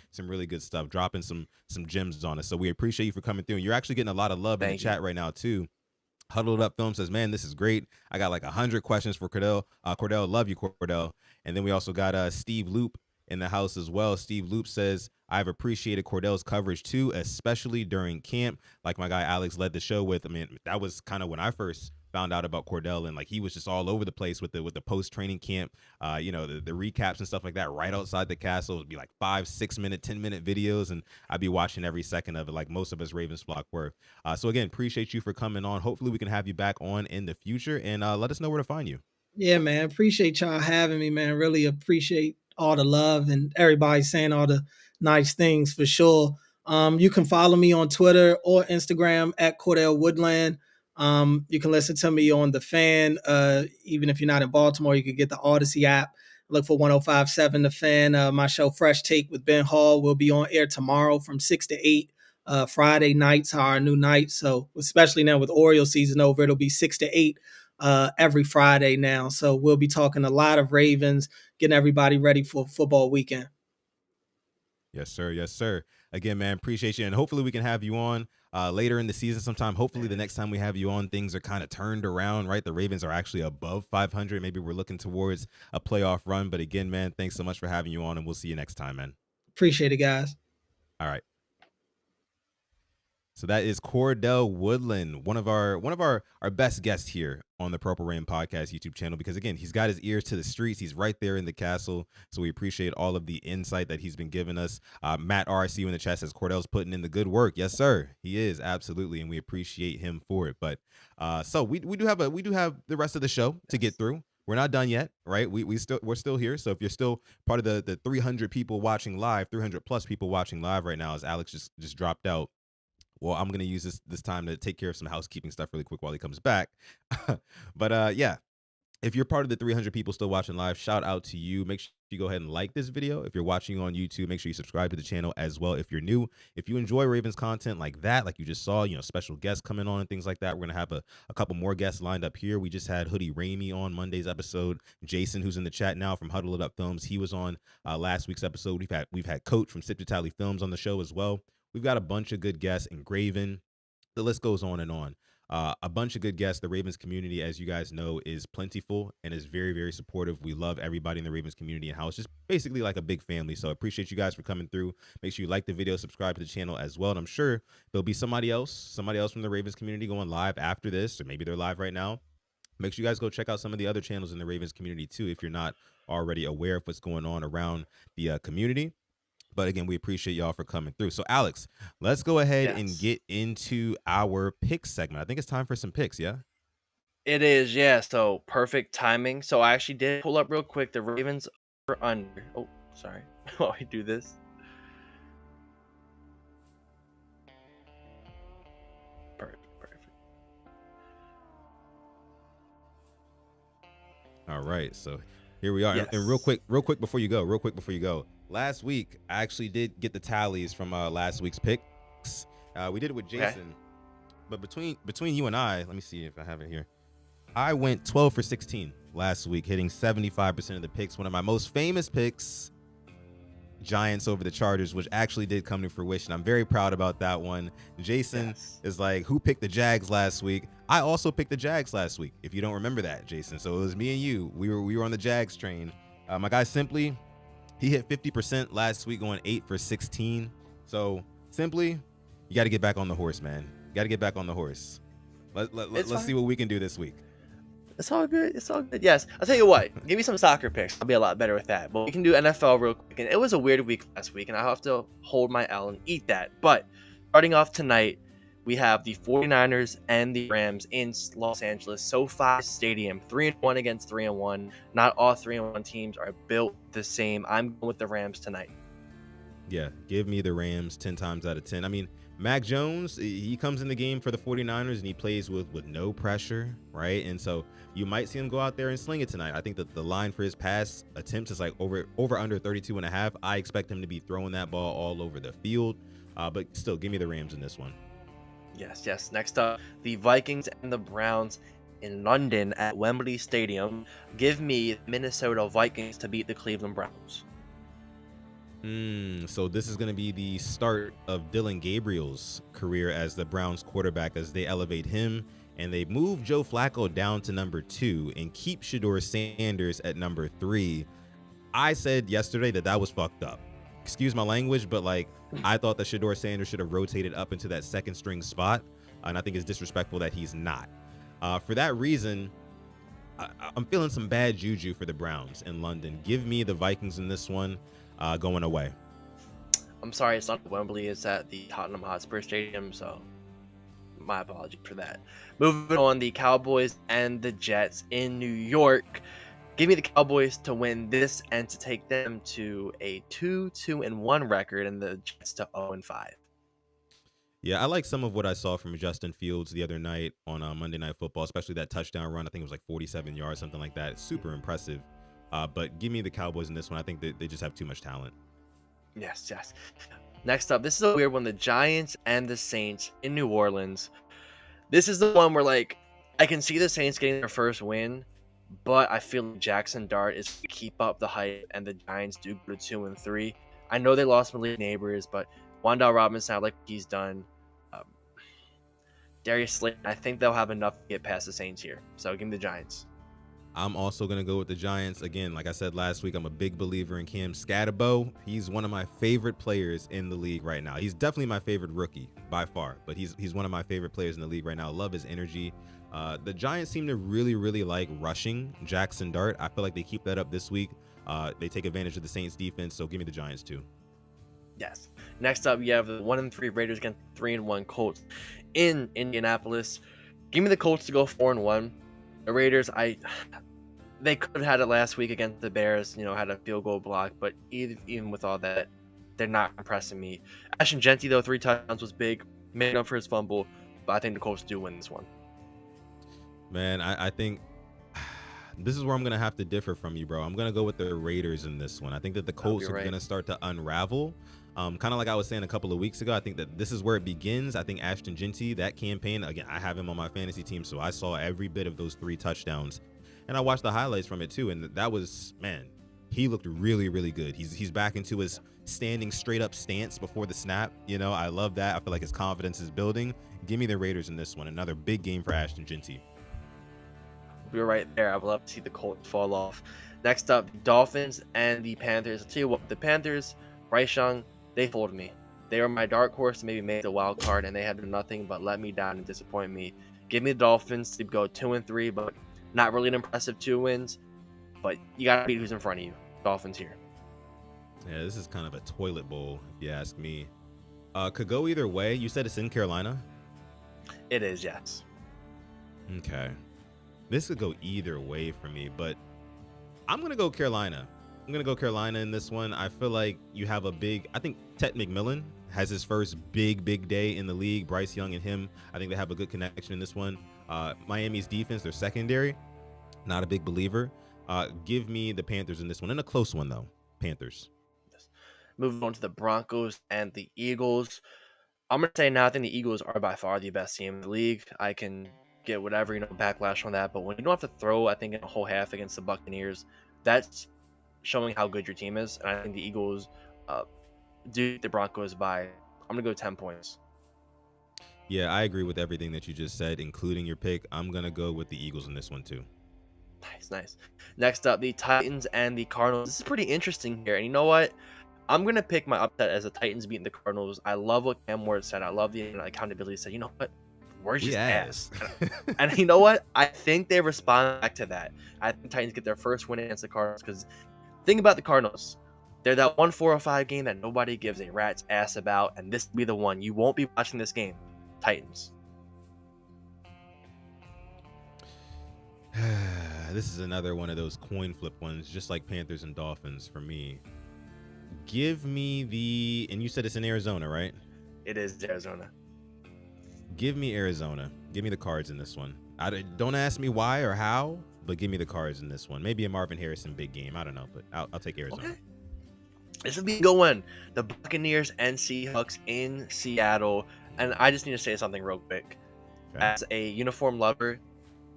good stuff, dropping some gems on us. So we appreciate you for coming through. And you're actually getting a lot of love in the chat right now too. Huddled Up Film says, man, this is great. I got like 100 questions for Cordell. Cordell, love you, Cordell. And then we also got Steve Loop in the house as well. Steve Loop says, I've appreciated Cordell's coverage too, especially during camp. Like my guy Alex led the show with. I mean, that was kind of when I first found out about Cordell, and like he was just all over the place with the post training camp, the recaps and stuff like that right outside the castle. It would be like 5, 6 minute, 10-minute videos, and I'd be watching every second of it, like most of us Ravens flock were. So again, appreciate you for coming on. Hopefully we can have you back on in the future, and let us know where to find you.
Yeah, man. Appreciate y'all having me, man. Really appreciate all the love and everybody saying all the nice things for sure. You can follow me on Twitter or Instagram at CordellWoodland. You can listen to me on The Fan. Even if you're not in Baltimore, you can get the Odyssey app. Look for 105.7 The Fan. My show Fresh Take with Ben Hall will be on air tomorrow from 6 to 8. Friday nights are our new night. So especially now with Orioles season over, it'll be 6 to 8 every Friday now. So we'll be talking a lot of Ravens, getting everybody ready for football weekend.
Yes, sir. Yes, sir. Again, man, appreciate you. And hopefully we can have you on later in the season sometime. Hopefully the next time we have you on, things are kind of turned around, right? The Ravens are actually above 500. Maybe we're looking towards a playoff run. But again, man, thanks so much for having you on, and we'll see you next time, man.
Appreciate it, guys.
All right. So that is CordellWoodland, one of our best guests here on the Purple Rain Podcast YouTube channel, because again, he's got his ears to the streets. He's right there in the castle. So we appreciate all of the insight that he's been giving us. Matt RC in the chat says Cordell's putting in the good work. Yes, sir. He is, absolutely, and we appreciate him for it. But so we do have the rest of the show to get through. We're not done yet, right? We're still here. So if you're still part of the 300 people watching live, 300 plus people watching live right now, as Alex just dropped out. Well, I'm gonna use this time to take care of some housekeeping stuff really quick while he comes back. But yeah, if you're part of the 300 people still watching live, shout out to you. Make sure you go ahead and like this video. If you're watching on YouTube, make sure you subscribe to the channel as well. If you're new, if you enjoy Ravens content like that, like you just saw, special guests coming on and things like that, we're gonna have a couple more guests lined up here. We just had Hoodie Ramey on Monday's episode. Jason, who's in the chat now from Huddle It Up Films, he was on last week's episode. We've had Coach from Sip to Tally Films on the show as well. We've got a bunch of good guests, Engraven. The list goes on and on. A bunch of good guests. The Ravens community, as you guys know, is plentiful and is very, very supportive. We love everybody in the Ravens community and how it's just basically like a big family. So I appreciate you guys for coming through. Make sure you like the video, subscribe to the channel as well. And I'm sure there'll be somebody else from the Ravens community going live after this, or maybe they're live right now. Make sure you guys go check out some of the other channels in the Ravens community too, if you're not already aware of what's going on around the community. But again, we appreciate y'all for coming through. So, Alex, let's go ahead and get into our pick segment. I think it's time for some picks, yeah?
It is, yeah. So, perfect timing. So, I actually did pull up real quick the Ravens are under. Oh, sorry. While we do this. Perfect.
All right. So, here we are.
Yes.
And real quick before you go. Last week, I actually did get the tallies from last week's picks. We did it with Jason. Okay. But between you and I, let me see if I have it here. I went 12 for 16 last week, hitting 75% of the picks. One of my most famous picks, Giants over the Chargers, which actually did come to fruition. I'm very proud about that one. Jason is like, who picked the Jags last week? I also picked the Jags last week, if you don't remember that, Jason. So it was me and you. We were on the Jags train. My guy Simply, he hit 50% last week, going 8 for 16. So Simply, you got to get back on the horse, man. You got to get back on the horse. Let's see what we can do this week.
It's all good. Yes. I'll tell you what. Give me some soccer picks. I'll be a lot better with that. But we can do NFL real quick. And it was a weird week last week, and I'll have to hold my L and eat that. But starting off tonight, we have the 49ers and the Rams in Los Angeles SoFi Stadium. 3-1 against 3-1. Not all 3-1 teams are built the same. I'm going with the Rams tonight.
Yeah, give me the Rams 10 times out of 10. I mean, Mac Jones, he comes in the game for the 49ers and he plays with no pressure, right? And so you might see him go out there and sling it tonight. I think that the line for his pass attempts is like over under 32.5. I expect him to be throwing that ball all over the field, but still, give me the Rams in this one.
Yes. Next up, the Vikings and the Browns in London at Wembley Stadium. Give me Minnesota Vikings to beat the Cleveland Browns.
So this is going to be the start of Dylan Gabriel's career as the Browns quarterback, as they elevate him and they move Joe Flacco down to number 2 and keep Shedeur Sanders at number 3. I said yesterday that was fucked up. Excuse my language, but like, I thought that Shedeur Sanders should have rotated up into that second string spot, and I think it's disrespectful that he's not. For that reason, I'm feeling some bad juju for the Browns in London. Give me the Vikings in this one, going away.
I'm sorry, it's not Wembley, it's at the Tottenham Hotspur Stadium, so my apology for that. Moving on, the Cowboys and the Jets in New York. Give me the Cowboys to win this and to take them to a 2-2-1 record, and the Jets to 0-5.
Yeah, I like some of what I saw from Justin Fields the other night on Monday Night Football, especially that touchdown run. I think it was like 47 yards, something like that. Super impressive. But give me the Cowboys in this one. I think they just have too much talent.
Yes. Next up, this is a weird one. The Giants and the Saints in New Orleans. This is the one where, like, I can see the Saints getting their first win, but I feel like Jackson Dart is going to keep up the hype, and the Giants do go to 2-3. I know they lost Malik Neighbors, but Wan'Dale Robinson, I like what he's done. Darius Slayton, I think they'll have enough to get past the Saints here. So give me the Giants.
I'm also going to go with the Giants. Again, like I said last week, I'm a big believer in Cam Scatterbo. He's one of my favorite players in the league right now. He's definitely my favorite rookie by far, but he's one of my favorite players in the league right now. Love his energy. The Giants seem to really like rushing Jackson Dart. I feel like they keep that up this week. They take advantage of the Saints defense, so give me the Giants too.
Yes. Next up, you have the 1-3 Raiders against 3-1 Colts in Indianapolis. Give me the Colts to go 4-1. The Raiders, they could have had it last week against the Bears, had a field goal block, but even with all that, they're not impressing me. Ashton Genty, though, 3 touchdowns was big, made up for his fumble, but I think the Colts do win this one.
Man, I think this is where I'm going to have to differ from you, bro. I'm going to go with the Raiders in this one. I think that the Colts are going to start to unravel. Kind of like I was saying a couple of weeks ago, I think that this is where it begins. I think Ashton Genty, that campaign, again, I have him on my fantasy team, so I saw every bit of those 3 touchdowns. And I watched the highlights from it too, and that was, man, he looked really good. He's back into his standing straight up stance before the snap. I love that. I feel like his confidence is building. Give me the Raiders in this one. Another big game for Ashton Genty.
You're right there. I would love to see the Colts fall off. Next up, the Dolphins and the Panthers. I'll tell you what, the Panthers, Bryce Young, they fooled me. They were my dark horse to maybe make the wild card, and they had nothing but let me down and disappoint me. Give me the Dolphins to go 2-3, but not really an impressive 2 wins. But you got to beat who's in front of you. Dolphins here.
Yeah, this is kind of a toilet bowl, if you ask me. Could go either way. You said it's in Carolina?
It is, yes.
Okay. This could go either way for me, but I'm going to go Carolina. I'm going to go Carolina in this one. I feel like you have I think Ted McMillan has his first big day in the league. Bryce Young and him, I think they have a good connection in this one. Miami's defense, their secondary, not a big believer. Give me the Panthers in this one. In a close one, though. Panthers.
Yes. Moving on to the Broncos and the Eagles. I'm going to say now I think the Eagles are by far the best team in the league. I can get whatever, backlash on that. But when you don't have to throw, I think, in a whole half against the Buccaneers, that's showing how good your team is. And I think the Eagles do the Broncos by, I'm going to go 10 points.
Yeah, I agree with everything that you just said, including your pick. I'm going to go with the Eagles in this one, too.
Nice. Next up, the Titans and the Cardinals. This is pretty interesting here. And you know what? I'm going to pick my upset as the Titans beating the Cardinals. I love what Cam Ward said. I love the accountability. He said, you know what? We're just ass. And you know what? I think they respond back to that. I think Titans get their first win against the Cardinals because think about the Cardinals. They're that 1-4-5 game that nobody gives a rat's ass about, and this will be the one. You won't be watching this game. Titans.
This is another one of those coin flip ones, just like Panthers and Dolphins for me. Give me and you said it's in Arizona, right?
It is Arizona.
Give me Arizona. Give me the Cards in this one. Don't ask me why or how, but give me the Cards in this one. Maybe a Marvin Harrison big game. I don't know, but I'll take Arizona.
Okay. This will be a good one. The Buccaneers and Seahawks in Seattle. And I just need to say something real quick. Okay. As a uniform lover,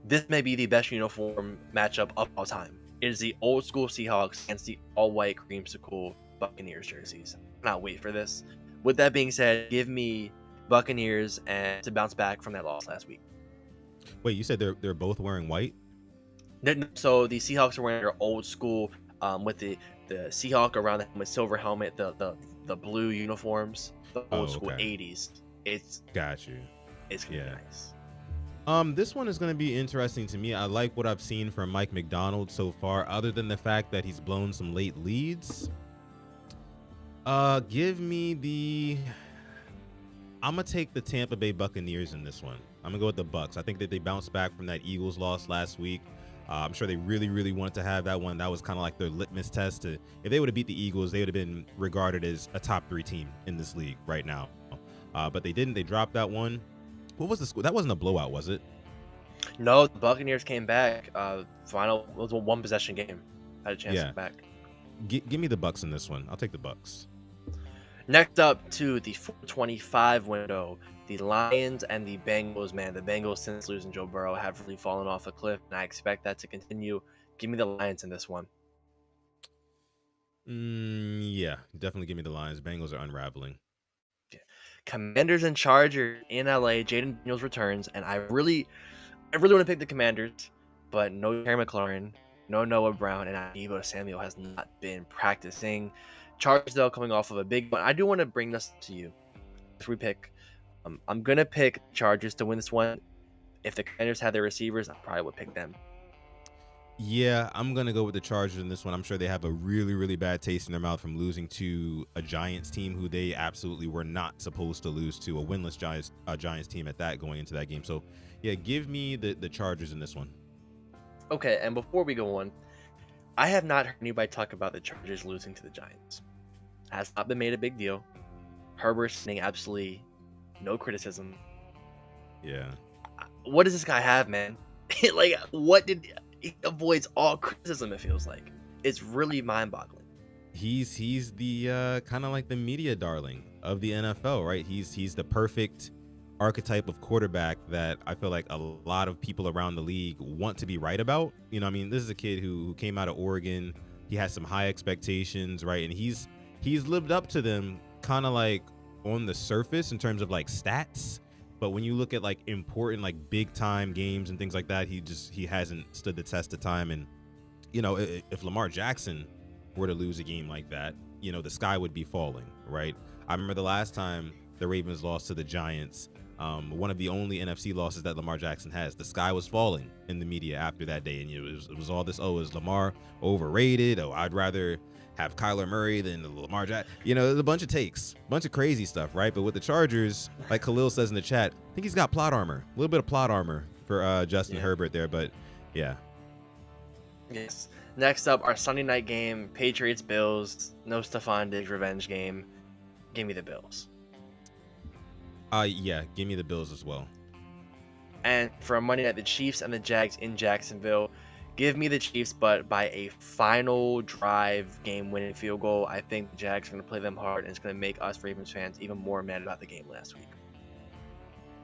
this may be the best uniform matchup of all time. It is the old school Seahawks against the all-white creamsicle Buccaneers jerseys. I cannot wait for this. With that being said, give me Buccaneers and to bounce back from that loss last week.
Wait, you said they're both wearing white?
So the Seahawks are wearing their old school with the Seahawk around the helmet, silver helmet, the blue uniforms, the old school 80s.
Got you.
It's gonna be nice.
This one is going to be interesting to me. I like what I've seen from Mike McDonald so far, other than the fact that he's blown some late leads. Give me I'm going to take the Tampa Bay Buccaneers in this one. I'm going to go with the Bucs. I think that they bounced back from that Eagles loss last week. I'm sure they really wanted to have that one. That was kind of like their litmus test. If they would have beat the Eagles, they would have been regarded as a top 3 team in this league right now. But they didn't. They dropped that one. What was the score? That wasn't a blowout, was it?
No, the Buccaneers came back. Final it was a 1-possession game. Had a chance to come back.
Give me the Bucs in this one. I'll take the Bucs.
Next up to the 425 window, the Lions and the Bengals. Man, the Bengals, since losing Joe Burrow, have really fallen off a cliff, and I expect that to continue. Give me the Lions in this one.
Yeah, definitely give me the Lions. Bengals are unraveling.
Commanders and Chargers in LA. Jaden Daniels returns, and I really want to pick the Commanders, but no Terry McLaurin, no Noah Brown, and Deebo Samuel has not been practicing. Chargers, though, coming off of a big one. I do want to bring this to you. If we pick, I'm going to pick Chargers to win this one. If the Commanders had their receivers, I probably would pick them.
Yeah, I'm going to go with the Chargers in this one. I'm sure they have a really, really bad taste in their mouth from losing to a Giants team who they absolutely were not supposed to lose to, a winless Giants team at that going into that game. So, yeah, give me the Chargers in this one.
Okay, and before we go on, I have not heard anybody talk about the Chargers losing to the Giants. It has not been made a big deal. Herbert's getting absolutely no criticism.
Yeah.
What does this guy have, man? Like, what did he avoids all criticism? It feels like it's really mind-boggling.
He's the kind of like the media darling of the NFL, right? He's the perfect archetype of quarterback that I feel like a lot of people around the league want to be right about. You know, I mean, this is a kid who came out of Oregon. He has some high expectations, right? And he's lived up to them kind of like on the surface in terms of like stats. But when you look at like important, like big time games and things like that, he hasn't stood the test of time. And, you know, if Lamar Jackson were to lose a game like that, you know, the sky would be falling, right? I remember the last time the Ravens lost to the Giants, one of the only NFC losses that Lamar Jackson has. The sky was falling in the media after that day. And it was all this, is Lamar overrated? Oh, I'd rather have Kyler Murray than Lamar Jackson. You know, there's a bunch of takes, a bunch of crazy stuff, right? But with the Chargers, like Khalil says in the chat, I think he's got plot armor, a little bit of plot armor for Justin Herbert there. But yeah.
Yes. Next up, our Sunday night game, Patriots-Bills. No Stephon Diggs revenge game. Give me the Bills.
Yeah, give me the Bills as well.
And for Monday night, the Chiefs and the Jags in Jacksonville. Give me the Chiefs, but by a final drive game-winning field goal. I think the Jags are going to play them hard, and it's going to make us Ravens fans even more mad about the game last week.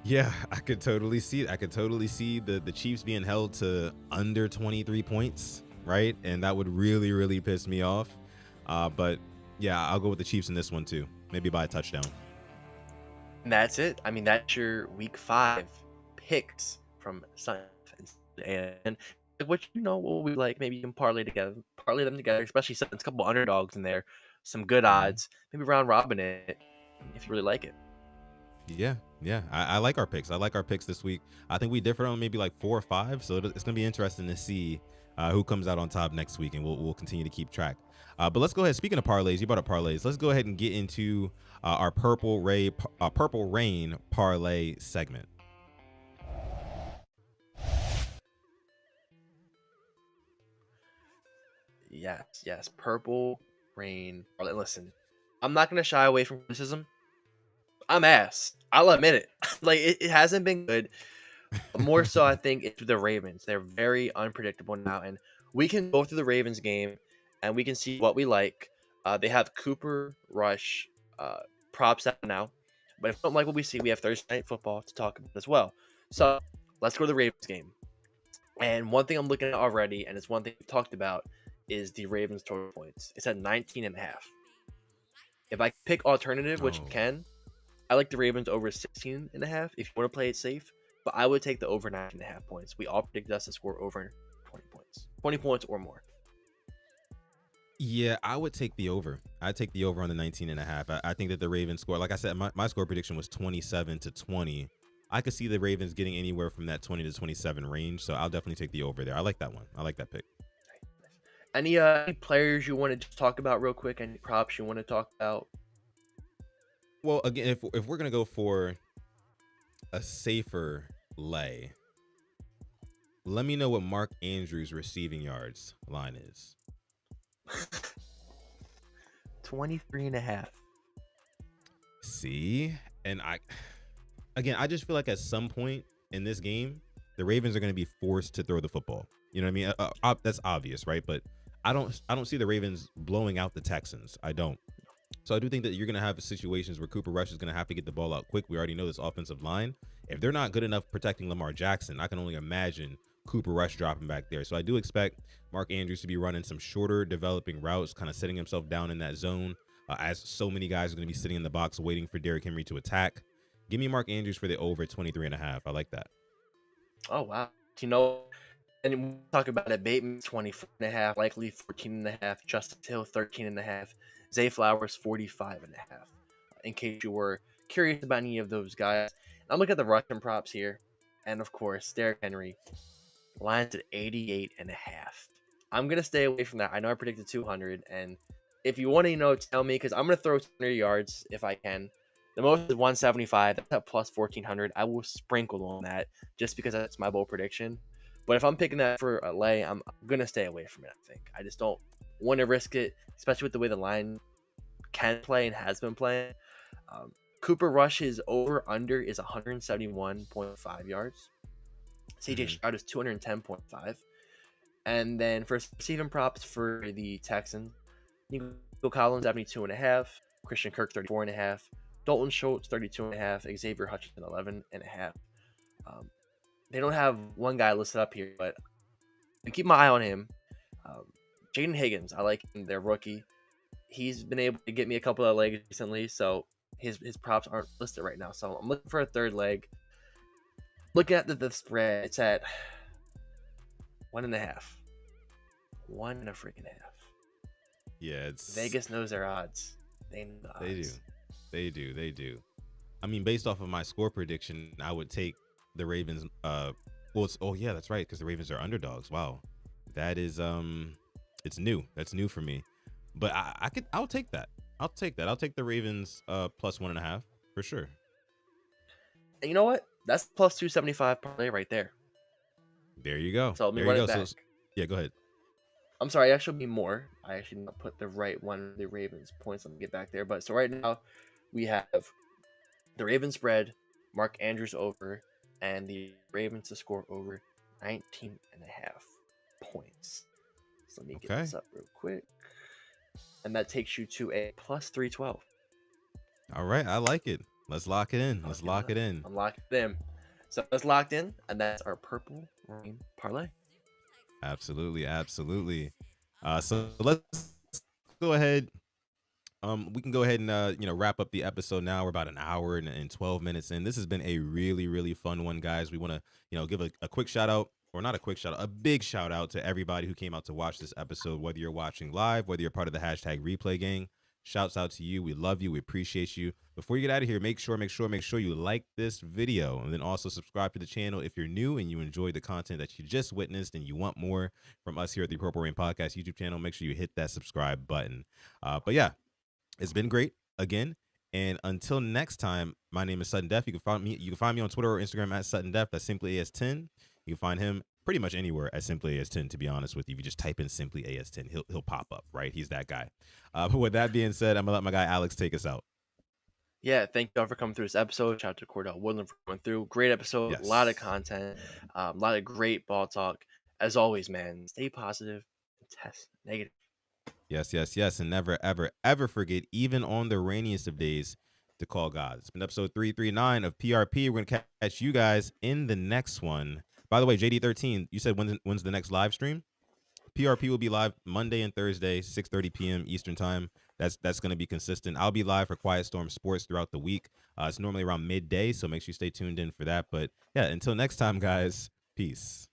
Yeah, I could totally see it. I could totally see the Chiefs being held to under 23 points, right? And that would really, really piss me off. But yeah, I'll go with the Chiefs in this one too. Maybe by a touchdown.
And that's it. I mean, that's your Week 5 picks from Sunday. And what what we like, maybe you can parlay them together, especially since a couple underdogs in there, some good odds. Maybe round robin it if you really like it.
Yeah. I like our picks. I like our picks this week. I think we differ on maybe like 4 or 5, so it's gonna be interesting to see who comes out on top next week, and we'll continue to keep track. But let's go ahead. Speaking of parlays, you brought up parlays. Let's go ahead and get into our Purple Rain parlay segment.
Yes. Purple Rain. Listen, I'm not gonna shy away from criticism. I'm ass. I'll admit it. Like it hasn't been good. More so, I think it's the Ravens. They're very unpredictable now, and we can go through the Ravens game and we can see what we like. They have Cooper Rush props out now, but if you don't like what we see, we have Thursday Night Football to talk about as well. So let's go to the Ravens game. And one thing I'm looking at already, and it's one thing we've talked about, is the Ravens total points. It's at 19.5. If I pick alternative, which I can, I like the Ravens over 16.5 if you want to play it safe, but I would take the over 9.5 points. We all predicted us to score over 20 points. 20 points or more.
Yeah, I would take the over. I'd take the over on the 19.5. I think that the Ravens score, like I said, my score prediction was 27-20. I could see the Ravens getting anywhere from that 20 to 27 range, so I'll definitely take the over there. I like that one. I like that pick.
Any players you want to just talk about real quick? Any props you want to talk about?
Well, again, if we're gonna go for a safer lay, let me know what Mark Andrews' receiving yards line is.
23.5.
See, and I just feel like at some point in this game, the Ravens are going to be forced to throw the football. You know what I mean? That's obvious, right? But I don't see the Ravens blowing out the Texans. I don't. So I do think that you're going to have situations where Cooper Rush is going to have to get the ball out quick. We already know this offensive line. If they're not good enough protecting Lamar Jackson, I can only imagine Cooper Rush dropping back there. So I do expect Mark Andrews to be running some shorter developing routes, kind of setting himself down in that zone, as so many guys are going to be sitting in the box waiting for Derrick Henry to attack. Give me Mark Andrews for the over 23.5. I like that.
Oh, wow. You know, And we talk about it. Bateman 24.5, likely 14.5. Justice Hill 13.5. Zay Flowers 45.5. In case you were curious about any of those guys, I'm looking at the Russian props here, and of course Derrick Henry lines at 88.5. I'm gonna stay away from that. I know I predicted 200, and if you want to tell me, because I'm gonna throw 200 yards if I can. The most is 175. That's at plus 1400. I will sprinkle on that just because that's my bold prediction. But if I'm picking that for a lay, I'm gonna stay away from it. I think I just don't want to risk it, especially with the way the line can play and has been playing. Cooper Rush's over under is 171.5 yards. CJ Stroud is 210.5. And then for receiving props for the Texans, Nico Collins 72.5, Christian Kirk 34.5, Dalton Schultz 32.5, Xavier Hutchinson 11.5. They don't have one guy listed up here, but I keep my eye on him. Jaden Higgins, I like him, their rookie. He's been able to get me a couple of legs recently, so his props aren't listed right now. So I'm looking for a third leg. Looking at the spread, it's at 1.5. 1.5.
Yeah, it's
Vegas knows their odds. They know the odds.
They do. I mean, based off of my score prediction, I would take the Ravens. Yeah, that's right, because the Ravens are underdogs. Wow, that is it's new. That's new for me. But I'll take that. I'll take the Ravens plus 1.5 for sure.
And you know what? That's plus 275 parlay right there.
There you go.
So let me
there
run
you
it
go.
back.
So, yeah, go ahead.
I'm sorry, actually be more. I actually did not put the right one, the Ravens points. Let me get back there. But so right now we have the Ravens spread, Mark Andrews over, and the Ravens to score over 19.5 points. So let me get this up real quick. And that takes you to a plus 312.
All right, I like it. Let's lock it in.
I'm locked in. So that's locked in, and that's our Purple Rain parlay.
Absolutely. So let's go ahead. We can go ahead and wrap up the episode now. We're about an hour and 12 minutes in. This has been a really, really fun one, guys. We want to give a quick shout out, or not a quick shout out, a big shout out to everybody who came out to watch this episode, whether you're watching live, whether you're part of the hashtag replay gang. Shouts out to you. We love you. We appreciate you. Before you get out of here, make sure you like this video, and then also subscribe to the channel if you're new and you enjoyed the content that you just witnessed and you want more from us here at the Purple Rain Podcast YouTube channel. Make sure you hit that subscribe button. But yeah, it's been great again. And until next time, my name is Sutton Def. You can find me on Twitter or Instagram at Sutton Def. That's Simply AS10. You can find him pretty much anywhere at Simply AS10, to be honest with you. If you just type in Simply AS10, he'll pop up, right? He's that guy. But with that being said, I'm going to let my guy Alex take us out.
Yeah, thank you all for coming through this episode. Shout out to CordellWoodland for coming through. Great episode,
Yes.
A lot of content, a lot of great ball talk. As always, man, stay positive and test negative.
Yes. And never, ever, ever forget, even on the rainiest of days, to call God. It's been episode 339 of PRP. We're going to catch you guys in the next one. By the way, JD13, you said when's the next live stream? PRP will be live Monday and Thursday, 6:30 p.m. Eastern time. That's going to be consistent. I'll be live for Quiet Storm Sports throughout the week. It's normally around midday, so make sure you stay tuned in for that. But yeah, until next time, guys, peace.